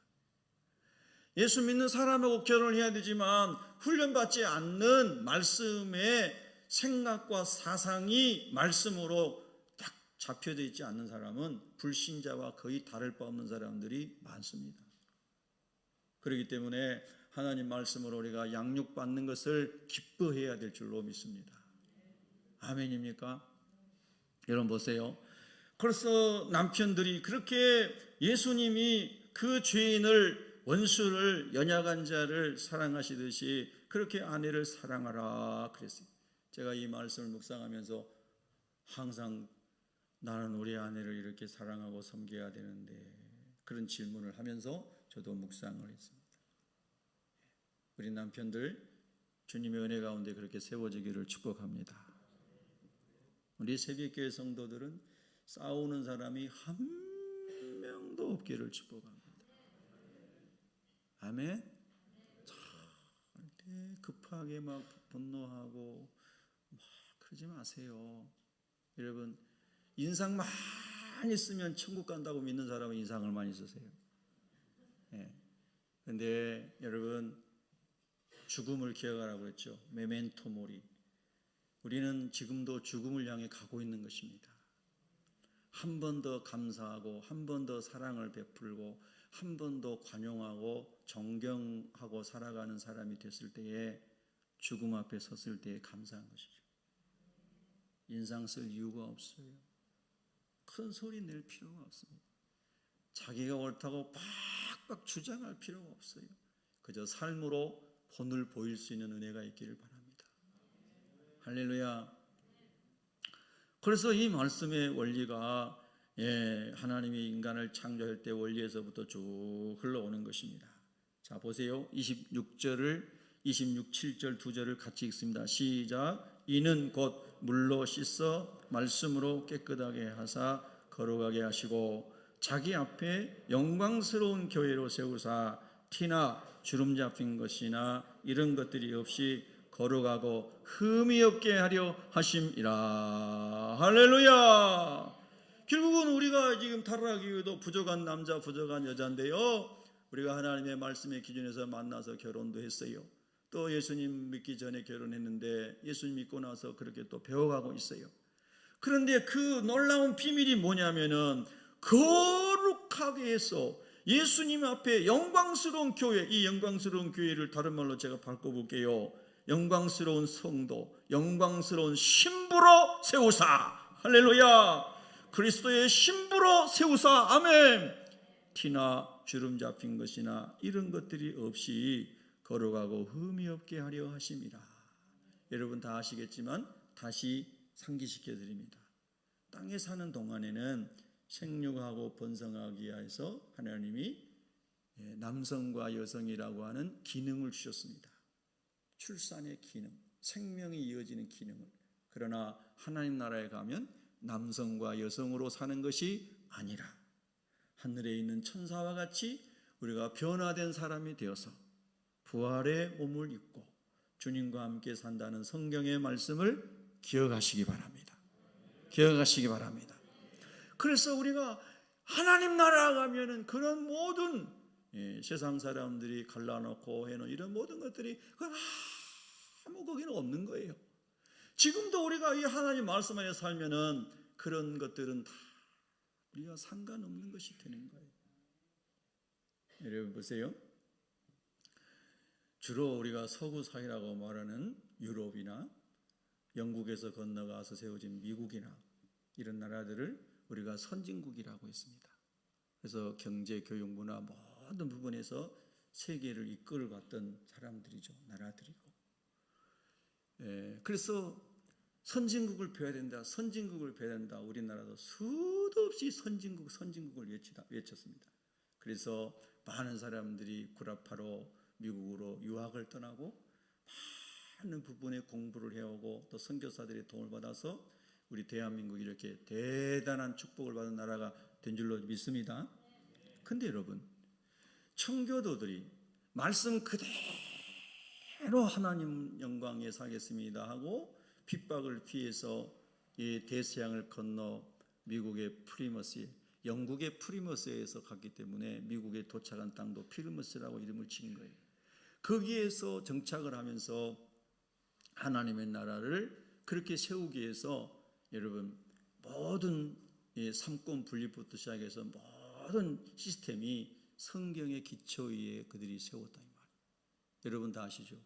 예수 믿는 사람하고 결혼해야 되지만 훈련받지 않는 말씀의 생각과 사상이 말씀으로 딱 잡혀져 있지 않는 사람은 불신자와 거의 다를 바 없는 사람들이 많습니다. 그렇기 때문에 하나님 말씀으로 우리가 양육받는 것을 기뻐해야 될 줄로 믿습니다. 아멘입니까? 여러분 보세요. 그래서 남편들이 그렇게 예수님이 그 죄인을, 원수를, 연약한 자를 사랑하시듯이 그렇게 아내를 사랑하라 그랬어요. 제가 이 말씀을 묵상하면서 항상 나는 우리 아내를 이렇게 사랑하고 섬겨야 되는데, 그런 질문을 하면서 저도 묵상을 했습니다. 우리 남편들 주님의 은혜 가운데 그렇게 세워지기를 축복합니다. 우리 새벽교회 성도들은 싸우는 사람이 한 명도 없기를 축복합니다. 아멘. 절대 급하게 막 분노하고 막 그러지 마세요. 여러분, 인상 많이 쓰면 천국 간다고 믿는 사람은 인상을 많이 쓰세요. 그런데 여러분, 죽음을 기억하라고 했죠. 메멘토 모리. 우리는 지금도 죽음을 향해 가고 있는 것입니다. 한 번 더 감사하고, 한 번 더 사랑을 베풀고, 한 번 더 관용하고 존경하고 살아가는 사람이 됐을 때에, 죽음 앞에 섰을 때에 감사한 것이죠. 인상 쓸 이유가 없어요. 큰 소리 낼 필요가 없습니다. 자기가 옳다고 빡빡 주장할 필요가 없어요. 그저 삶으로 본을 보일 수 있는 은혜가 있기를 바랍니다. 할렐루야. 그래서 이 말씀의 원리가 하나님이 인간을 창조할 때 원리에서부터 쭉 흘러오는 것입니다. 자 보세요. 26절을 26, 7절 두 절을 같이 읽습니다. 시작. 이는 곧 물로 씻어 말씀으로 깨끗하게 하사 거룩하게 하시고 자기 앞에 영광스러운 교회로 세우사 티나 주름 잡힌 것이나 이런 것들이 없이 거룩하고 흠이 없게 하려 하심이라. 할렐루야. 결국은 우리가 지금 타락하기 위해도 부족한 남자 부족한 여자인데요, 우리가 하나님의 말씀의 기준에서 만나서 결혼도 했어요. 또 예수님 믿기 전에 결혼했는데 예수님 믿고 나서 그렇게 또 배워가고 있어요. 그런데 그 놀라운 비밀이 뭐냐면은 거룩하게 해서 예수님 앞에 영광스러운 교회, 이 영광스러운 교회를 다른 말로 제가 바꿔볼게요. 영광스러운 성도, 영광스러운 신부로 세우사. 할렐루야. 그리스도의 신부로 세우사. 아멘. 티나 주름 잡힌 것이나 이런 것들이 없이 거룩하고 흠이 없게 하려 하심이라. 여러분 다 아시겠지만 다시 상기시켜 드립니다. 땅에 사는 동안에는 생육하고 번성하기 위해서 하나님이 남성과 여성이라고 하는 기능을 주셨습니다. 출산의 기능, 생명이 이어지는 기능을. 그러나 하나님 나라에 가면 남성과 여성으로 사는 것이 아니라 하늘에 있는 천사와 같이 우리가 변화된 사람이 되어서 부활의 몸을 입고 주님과 함께 산다는 성경의 말씀을 기억하시기 바랍니다. 기억하시기 바랍니다. 그래서 우리가 하나님 나라 가면은 그런 모든 세상 사람들이 갈라놓고 해놓은 이런 모든 것들이 아무 거기는 없는 거예요. 지금도 우리가 이 하나님 말씀 안에 살면은 그런 것들은 다 우리가 상관없는 것이 되는 거예요. 여러분 보세요. 주로 우리가 서구 사회라고 말하는 유럽이나 영국에서 건너가서 세워진 미국이나 이런 나라들을 우리가 선진국이라고 했습니다. 그래서 경제, 교육, 문화 모든 부분에서 세계를 이끌어갔던 사람들이죠. 나라들이고. 그래서 선진국을 펴야 된다. 선진국을 펴야 된다. 우리나라도 수도 없이 선진국을 외쳤습니다. 그래서 많은 사람들이 구라파로 미국으로 유학을 떠나고 많은 부분에 공부를 해오고 또 선교사들의 도움을 받아서 우리 대한민국이 이렇게 대단한 축복을 받은 나라가 된 줄로 믿습니다. 근데 여러분, 청교도들이 말씀 그대로 하나님 영광에 살겠습니다 하고 핍박을 피해서 이 대서양을 건너 미국의 프리머스, 영국의 프리머스에서 갔기 때문에 미국에 도착한 땅도 프리머스라고 이름을 지은 거예요. 거기에서 정착을 하면서 하나님의 나라를 그렇게 세우기 위해서 여러분 모든 삼권 분립부터 시작해서 모든 시스템이 성경의 기초 위에 그들이 세웠다 이 말이에요. 여러분 다 아시죠?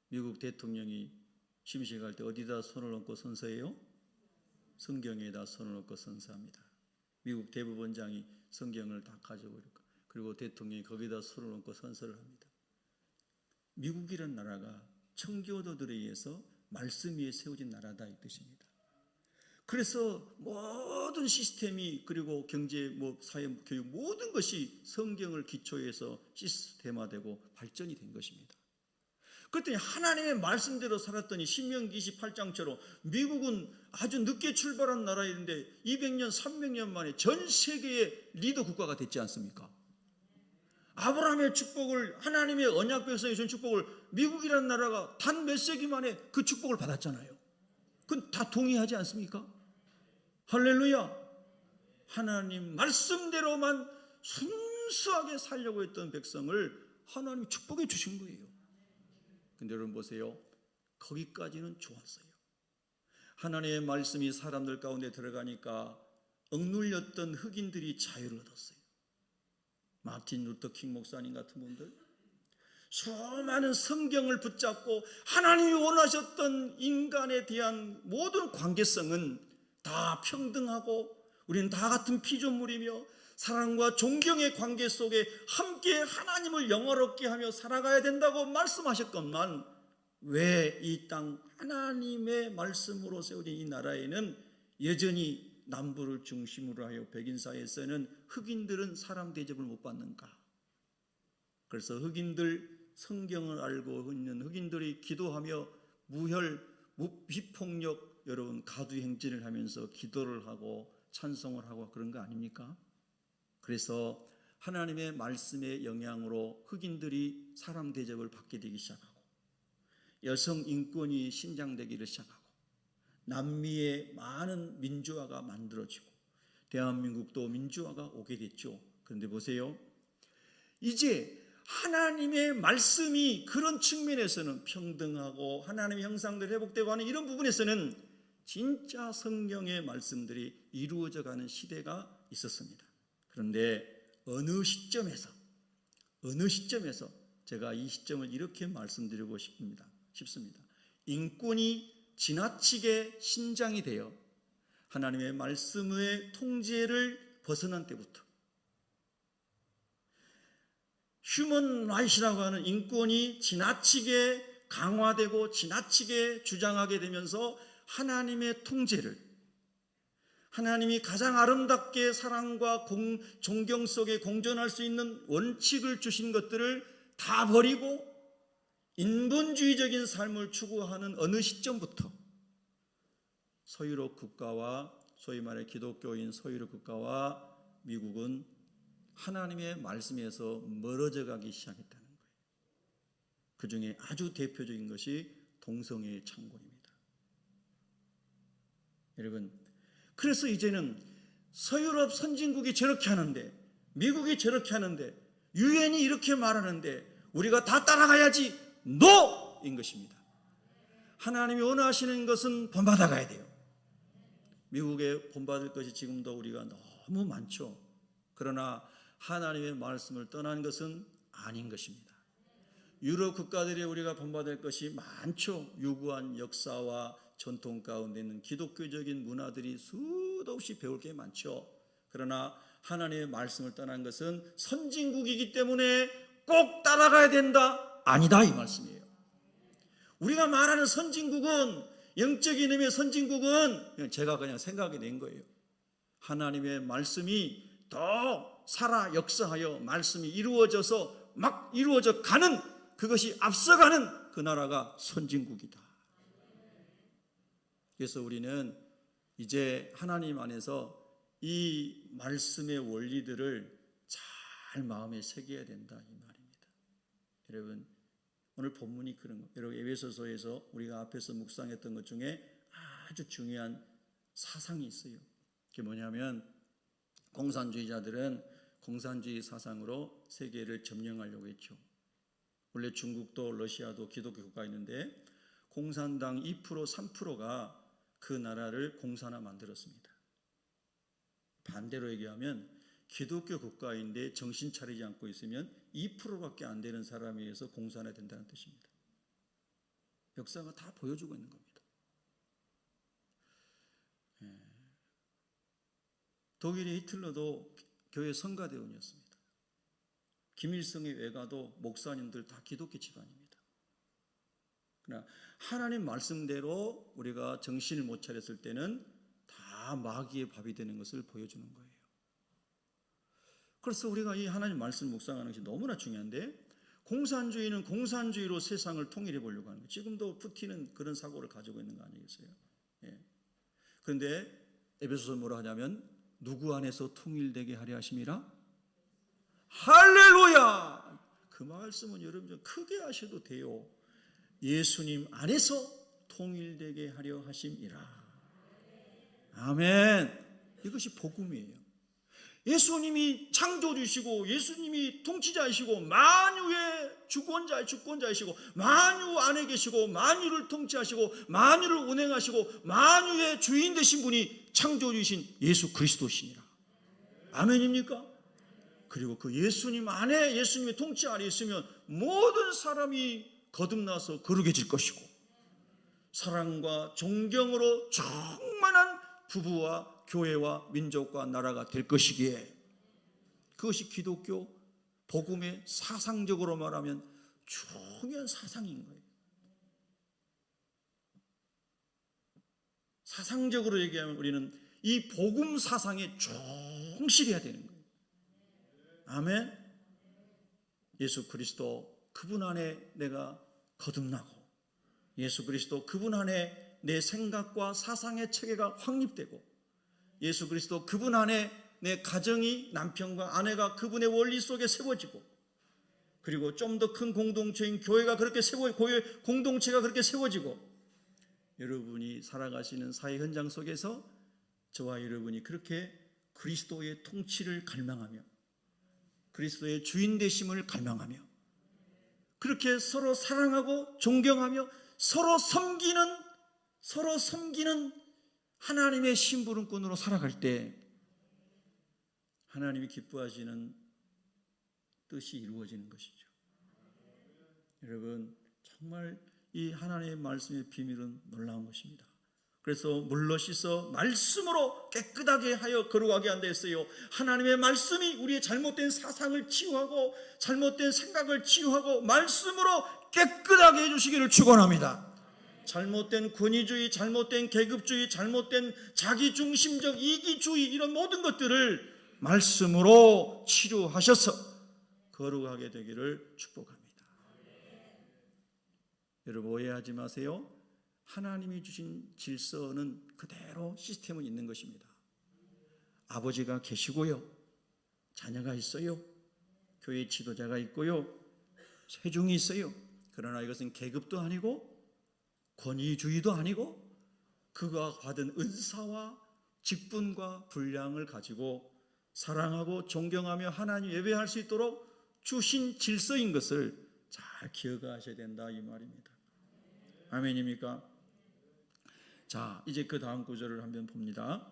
미국 대통령이 심식할 때 어디다 손을 얹고 선서해요? 성경에다 손을 얹고 선서합니다. 미국 대법원장이 성경을 다 가져버리고 그리고 대통령이 거기다 손을 얹고 선서를 합니다. 미국이란 나라가 청교도들에 의해서 말씀 위에 세워진 나라다 이 뜻입니다. 그래서 모든 시스템이 그리고 경제, 사회, 교육 모든 것이 성경을 기초해서 시스템화되고 발전이 된 것입니다. 그랬더니 하나님의 말씀대로 살았더니 신명기 28장처럼 미국은 아주 늦게 출발한 나라인데 200년, 300년 만에 전 세계의 리더 국가가 됐지 않습니까? 아브라함의 축복을, 하나님의 언약 백성이 준 축복을 미국이라는 나라가 단 몇 세기 만에 그 축복을 받았잖아요. 그건 다 동의하지 않습니까? 할렐루야. 하나님 말씀대로만 순수하게 살려고 했던 백성을 하나님이 축복해 주신 거예요. 근데 여러분 보세요. 거기까지는 좋았어요. 하나님의 말씀이 사람들 가운데 들어가니까 억눌렸던 흑인들이 자유를 얻었어요. 마틴 루터 킹 목사님 같은 분들, 수많은 성경을 붙잡고 하나님이 원하셨던 인간에 대한 모든 관계성은 다 평등하고 우리는 다 같은 피조물이며 사랑과 존경의 관계 속에 함께 하나님을 영화롭게 하며 살아가야 된다고 말씀하셨건만 왜 이 땅 하나님의 말씀으로 세워진 이 나라에는 여전히 남부를 중심으로 하여 백인 사회에서는 흑인들은 사람 대접을 못 받는가? 그래서 흑인들, 성경을 알고 있는 흑인들이 기도하며 무혈, 무비폭력 여러분 가두행진을 하면서 기도를 하고 찬송을 하고 그런 거 아닙니까? 그래서 하나님의 말씀의 영향으로 흑인들이 사람 대접을 받게 되기 시작하고 여성 인권이 신장되기를 시작하고 남미의 많은 민주화가 만들어지고 대한민국도 민주화가 오게 됐죠. 그런데 보세요. 이제 하나님의 말씀이 그런 측면에서는 평등하고 하나님의 형상대로 회복되고 하는 이런 부분에서는 진짜 성경의 말씀들이 이루어져 가는 시대가 있었습니다. 그런데 어느 시점에서 제가 이 시점을 이렇게 말씀드리고 싶습니다. 인권이 지나치게 신장이 되어 하나님의 말씀의 통제를 벗어난 때부터 휴먼 라이트라고 하는 인권이 지나치게 강화되고 지나치게 주장하게 되면서 하나님의 통제를, 하나님이 가장 아름답게 사랑과 존경 속에 공존할 수 있는 원칙을 주신 것들을 다 버리고 인본주의적인 삶을 추구하는 어느 시점부터 서유럽 국가와 소위 말해 기독교인 서유럽 국가와 미국은 하나님의 말씀에서 멀어져 가기 시작했다는 거예요. 그 중에 아주 대표적인 것이 동성애의 창궐입니다. 여러분, 그래서 이제는 서유럽 선진국이 저렇게 하는데, 미국이 저렇게 하는데, 유엔이 이렇게 말하는데 우리가 다 따라가야지, NO인 것입니다. 하나님이 원하시는 것은 본받아 가야 돼요. 미국에 본받을 것이 지금도 우리가 너무 많죠. 그러나 하나님의 말씀을 떠난 것은 아닌 것입니다. 유럽 국가들이 우리가 본받을 것이 많죠. 유구한 역사와 전통 가운데 있는 기독교적인 문화들이 수도 없이 배울 게 많죠. 그러나 하나님의 말씀을 떠난 것은 선진국이기 때문에 꼭 따라가야 된다? 아니다, 이 말씀이에요. 우리가 말하는 선진국은, 영적인 의미의 선진국은 제가 그냥 생각이 낸 거예요. 하나님의 말씀이 더 살아 역사하여 말씀이 이루어져서 막 이루어져 가는, 그것이 앞서가는 그 나라가 선진국이다. 그래서 우리는 이제 하나님 안에서 이 말씀의 원리들을 잘 마음에 새겨야 된다, 이 말입니다. 여러분, 오늘 본문이 그런 거예요. 여러분, 에베소서에서 우리가 앞에서 묵상했던 것 중에 아주 중요한 사상이 있어요. 그게 뭐냐면, 공산주의자들은 공산주의 사상으로 세계를 점령하려고 했죠. 원래 중국도 러시아도 기독교 국가였는데 공산당 2% 3%가 그 나라를 공산화 만들었습니다. 반대로 얘기하면 기독교 국가인데 정신 차리지 않고 있으면 2%밖에 안 되는 사람에 의해서 공산화 된다는 뜻입니다. 역사가 다 보여주고 있는 겁니다. 독일의 히틀러도 교회 성가대원이었습니다. 김일성의 외가도 목사님들 다 기독교 집안입니다. 그러나 하나님 말씀대로 우리가 정신을 못 차렸을 때는 다 마귀의 밥이 되는 것을 보여주는 거예요. 그래서 우리가 이 하나님 말씀 묵상하는 것이 너무나 중요한데, 공산주의는 공산주의로 세상을 통일해 보려고 하는 거예요. 지금도 푸틴은 그런 사고를 가지고 있는 거 아니겠어요? 예. 그런데 에베소서 뭐라 하냐면 누구 안에서 통일되게 하려 하심이라? 할렐루야! 그 말씀은 여러분 좀 크게 하셔도 돼요. 예수님 안에서 통일되게 하려 하심이라. 아멘. 이것이 복음이에요. 예수님이 창조주시고 예수님이 통치자이시고 만유의 주권자이시고 만유 안에 계시고 만유를 통치하시고 만유를 운행하시고 만유의 주인 되신 분이 창조주이신 예수 그리스도시니라. 아멘입니까? 그리고 그 예수님 안에, 예수님의 통치 안에 있으면 모든 사람이 거듭나서 거룩해질 것이고 사랑과 존경으로 충만한 부부와 교회와 민족과 나라가 될 것이기에, 그것이 기독교 복음의 사상적으로 말하면 중요한 사상인 거예요. 사상적으로 얘기하면 우리는 이 복음 사상에 충실해야 되는 거예요. 아멘. 예수 그리스도 그분 안에 내가 거듭나고, 예수 그리스도 그분 안에 내 생각과 사상의 체계가 확립되고, 예수 그리스도 그분 안에 내 가정이, 남편과 아내가 그분의 원리 속에 세워지고, 그리고 좀 더 큰 공동체인 교회가 그렇게 공동체가 그렇게 세워지고, 여러분이 살아가시는 사회 현장 속에서 저와 여러분이 그렇게 그리스도의 통치를 갈망하며 그리스도의 주인 되심을 갈망하며 그렇게 서로 사랑하고 존경하며 서로 섬기는 하나님의 심부름꾼으로 살아갈 때 하나님이 기뻐하시는 뜻이 이루어지는 것이죠. 여러분, 정말 이 하나님의 말씀의 비밀은 놀라운 것입니다. 그래서 물로 씻어 말씀으로 깨끗하게 하여 거룩하게 한다 했어요. 하나님의 말씀이 우리의 잘못된 사상을 치유하고 잘못된 생각을 치유하고 말씀으로 깨끗하게 해주시기를 축원합니다. 잘못된 권위주의, 잘못된 계급주의, 잘못된 자기중심적 이기주의, 이런 모든 것들을 말씀으로 치료하셔서 거룩하게 되기를 축복합니다. 여러분 오해하지 마세요. 하나님이 주신 질서는 그대로 시스템은 있는 것입니다. 아버지가 계시고요, 자녀가 있어요, 교회 지도자가 있고요, 세중이 있어요. 그러나 이것은 계급도 아니고 권위주의도 아니고 그가 받은 은사와 직분과 분량을 가지고 사랑하고 존경하며 하나님 예배할 수 있도록 주신 질서인 것을 잘 기억하셔야 된다 이 말입니다. 아멘입니까? 자, 이제 그 다음 구절을 한번 봅니다.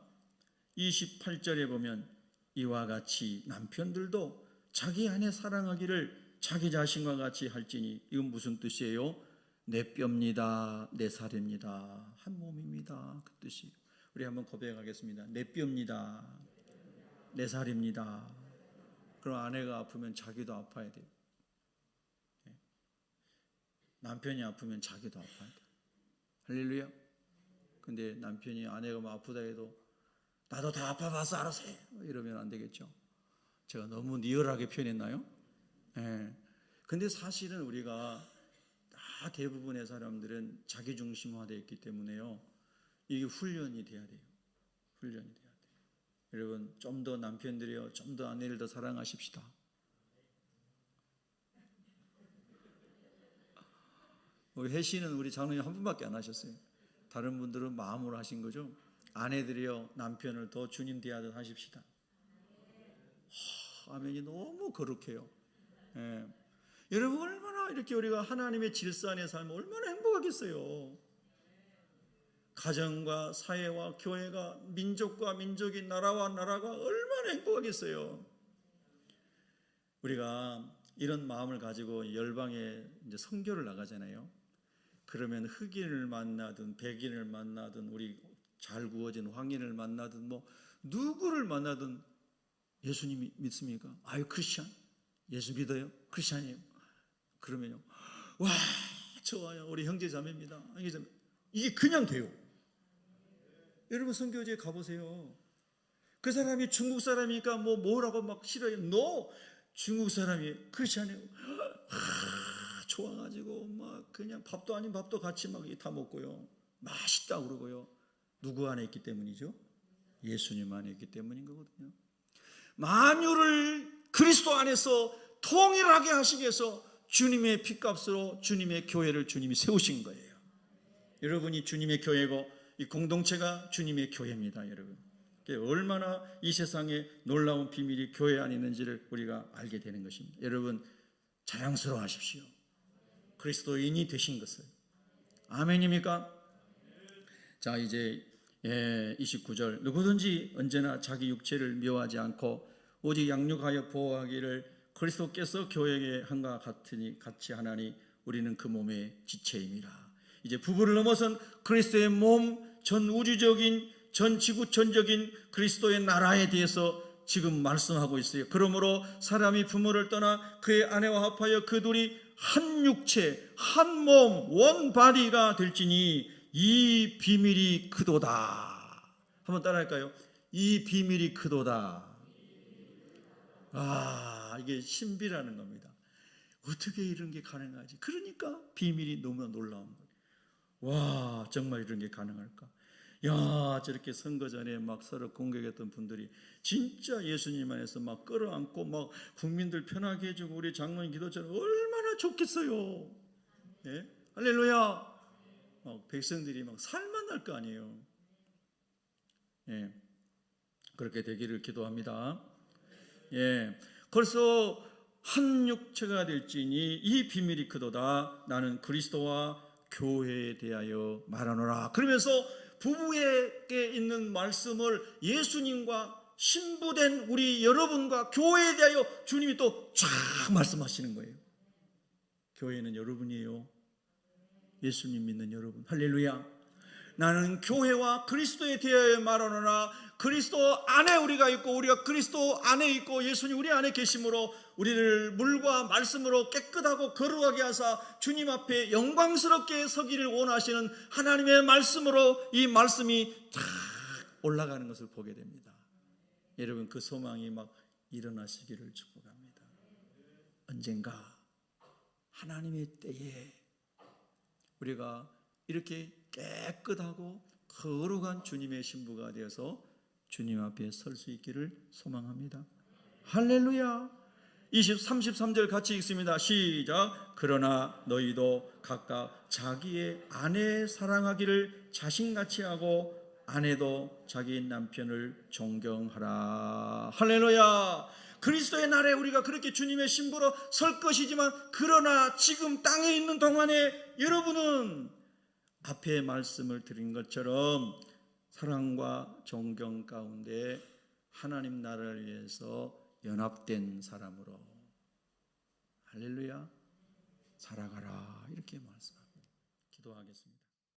28절에 보면 이와 같이 남편들도 자기 아내 사랑하기를 자기 자신과 같이 할지니, 이건 무슨 뜻이에요? 내 뼈입니다, 내 살입니다, 한 몸입니다, 그 뜻이에요. 우리 한번 고백하겠습니다. 내 뼈입니다, 내 살입니다. 그럼 아내가 아프면 자기도 아파야 돼요. 남편이 아프면 자기도 아파야 돼요. 할렐루야. 근데 남편이 아내가 뭐 아프다 해도 나도 다 아파봐서 알아서 해 이러면 안 되겠죠. 제가 너무 리얼하게 표현했나요? 네. 근데 사실은 우리가 다 대부분의 사람들은 자기중심화되어 있기 때문에요, 이게 훈련이 돼야 돼요. 훈련이 돼야 돼요. 여러분 좀 더 남편들이요, 좀 더 아내를 더 사랑하십시다. 우리 혜씨는 우리 장로님 한 분밖에 안 하셨어요. 다른 분들은 마음으로 하신 거죠. 아내들이요, 남편을 더 주님 대하듯 하십시다. 아멘이 너무 거룩해요. 예. 여러분 얼마나 이렇게 우리가 하나님의 질서 안에 살면 얼마나 행복하겠어요. 가정과 사회와 교회가, 민족과 민족이, 나라와 나라가 얼마나 행복하겠어요. 우리가 이런 마음을 가지고 열방에 이제 선교를 나가잖아요. 그러면 흑인을 만나든 백인을 만나든 우리 잘 구워진 황인을 만나든 뭐 누구를 만나든 예수님 믿습니까? 아유 크리스찬, 예수 믿어요? 크리스찬이에요? 그러면요, 와 좋아요, 우리 형제 자매입니다. 이게 그냥 돼요. 여러분 선교지에 가보세요. 그 사람이 중국 사람이니까 뭐라고 막 싫어요. No, 중국 사람이 크리스찬이에요. 좋아가지고 막 그냥 밥도 아닌 밥도 같이 막 다 먹고요, 맛있다 그러고요. 누구 안에 있기 때문이죠? 예수님 안에 있기 때문인 거거든요. 만유를 그리스도 안에서 통일하게 하시기 위해서 주님의 피값으로 주님의 교회를 주님이 세우신 거예요. 여러분이 주님의 교회고 이 공동체가 주님의 교회입니다. 여러분 얼마나 이 세상에 놀라운 비밀이 교회 안에 있는지를 우리가 알게 되는 것입니다. 여러분 자랑스러워 하십시오. 그리스도인이 되신 것을. 아멘입니까? 자, 이제 29절 누구든지 언제나 자기 육체를 미워하지 않고 오직 양육하여 보호하기를 그리스도께서 교회에 한과 같이 하나니 우리는 그 몸의 지체임이라. 이제 부부를 넘어선 그리스도의 몸, 전 우주적인, 전 지구촌적인 그리스도의 나라에 대해서 지금 말씀하고 있어요. 그러므로 사람이 부모를 떠나 그의 아내와 합하여 그 둘이 한 육체, 한 몸, 원 바디가 될지니 이 비밀이 크도다. 한번 따라할까요? 이 비밀이 크도다. 이게 신비라는 겁니다. 어떻게 이런 게 가능하지? 그러니까 비밀이 너무 놀라운 거예요. 와, 정말 이런 게 가능할까? 야, 저렇게 선거 전에 막 서로 공격했던 분들이 진짜 예수님 안에서 막 끌어안고 막 국민들 편하게 해주고 우리 장로님 기도처럼 얼마나 좋겠어요. 예? 할렐루야. 백성들이 막 살만 날 거 아니에요. 예, 그렇게 되기를 기도합니다. 예, 그래서 한 육체가 될지니 이 비밀이 크도다. 나는 그리스도와 교회에 대하여 말하노라. 그러면서 부부에게 있는 말씀을 예수님과 신부된 우리 여러분과 교회에 대하여 주님이 또 쫙 말씀하시는 거예요. 교회는 여러분이에요. 예수님 믿는 여러분. 할렐루야. 나는 교회와 그리스도에 대하여 말하노라. 그리스도 안에 우리가 있고 우리가 그리스도 안에 있고 예수님 우리 안에 계심으로 우리를 물과 말씀으로 깨끗하고 거룩하게 하사 주님 앞에 영광스럽게 서기를 원하시는 하나님의 말씀으로 이 말씀이 탁 올라가는 것을 보게 됩니다. 여러분 그 소망이 막 일어나시기를 축복합니다. 언젠가 하나님의 때에 우리가 이렇게 깨끗하고 거룩한 주님의 신부가 되어서 주님 앞에 설 수 있기를 소망합니다. 할렐루야. 33절 같이 읽습니다. 시작. 그러나 너희도 각각 자기의 아내 사랑하기를 자신같이 하고 아내도 자기 남편을 존경하라. 할렐루야. 그리스도의 날에 우리가 그렇게 주님의 신부로 설 것이지만, 그러나 지금 땅에 있는 동안에 여러분은 앞에 말씀을 드린 것처럼 사랑과 존경 가운데 하나님 나라를 위해서 연합된 사람으로, 할렐루야, 살아가라, 이렇게 말씀합니다. 기도하겠습니다.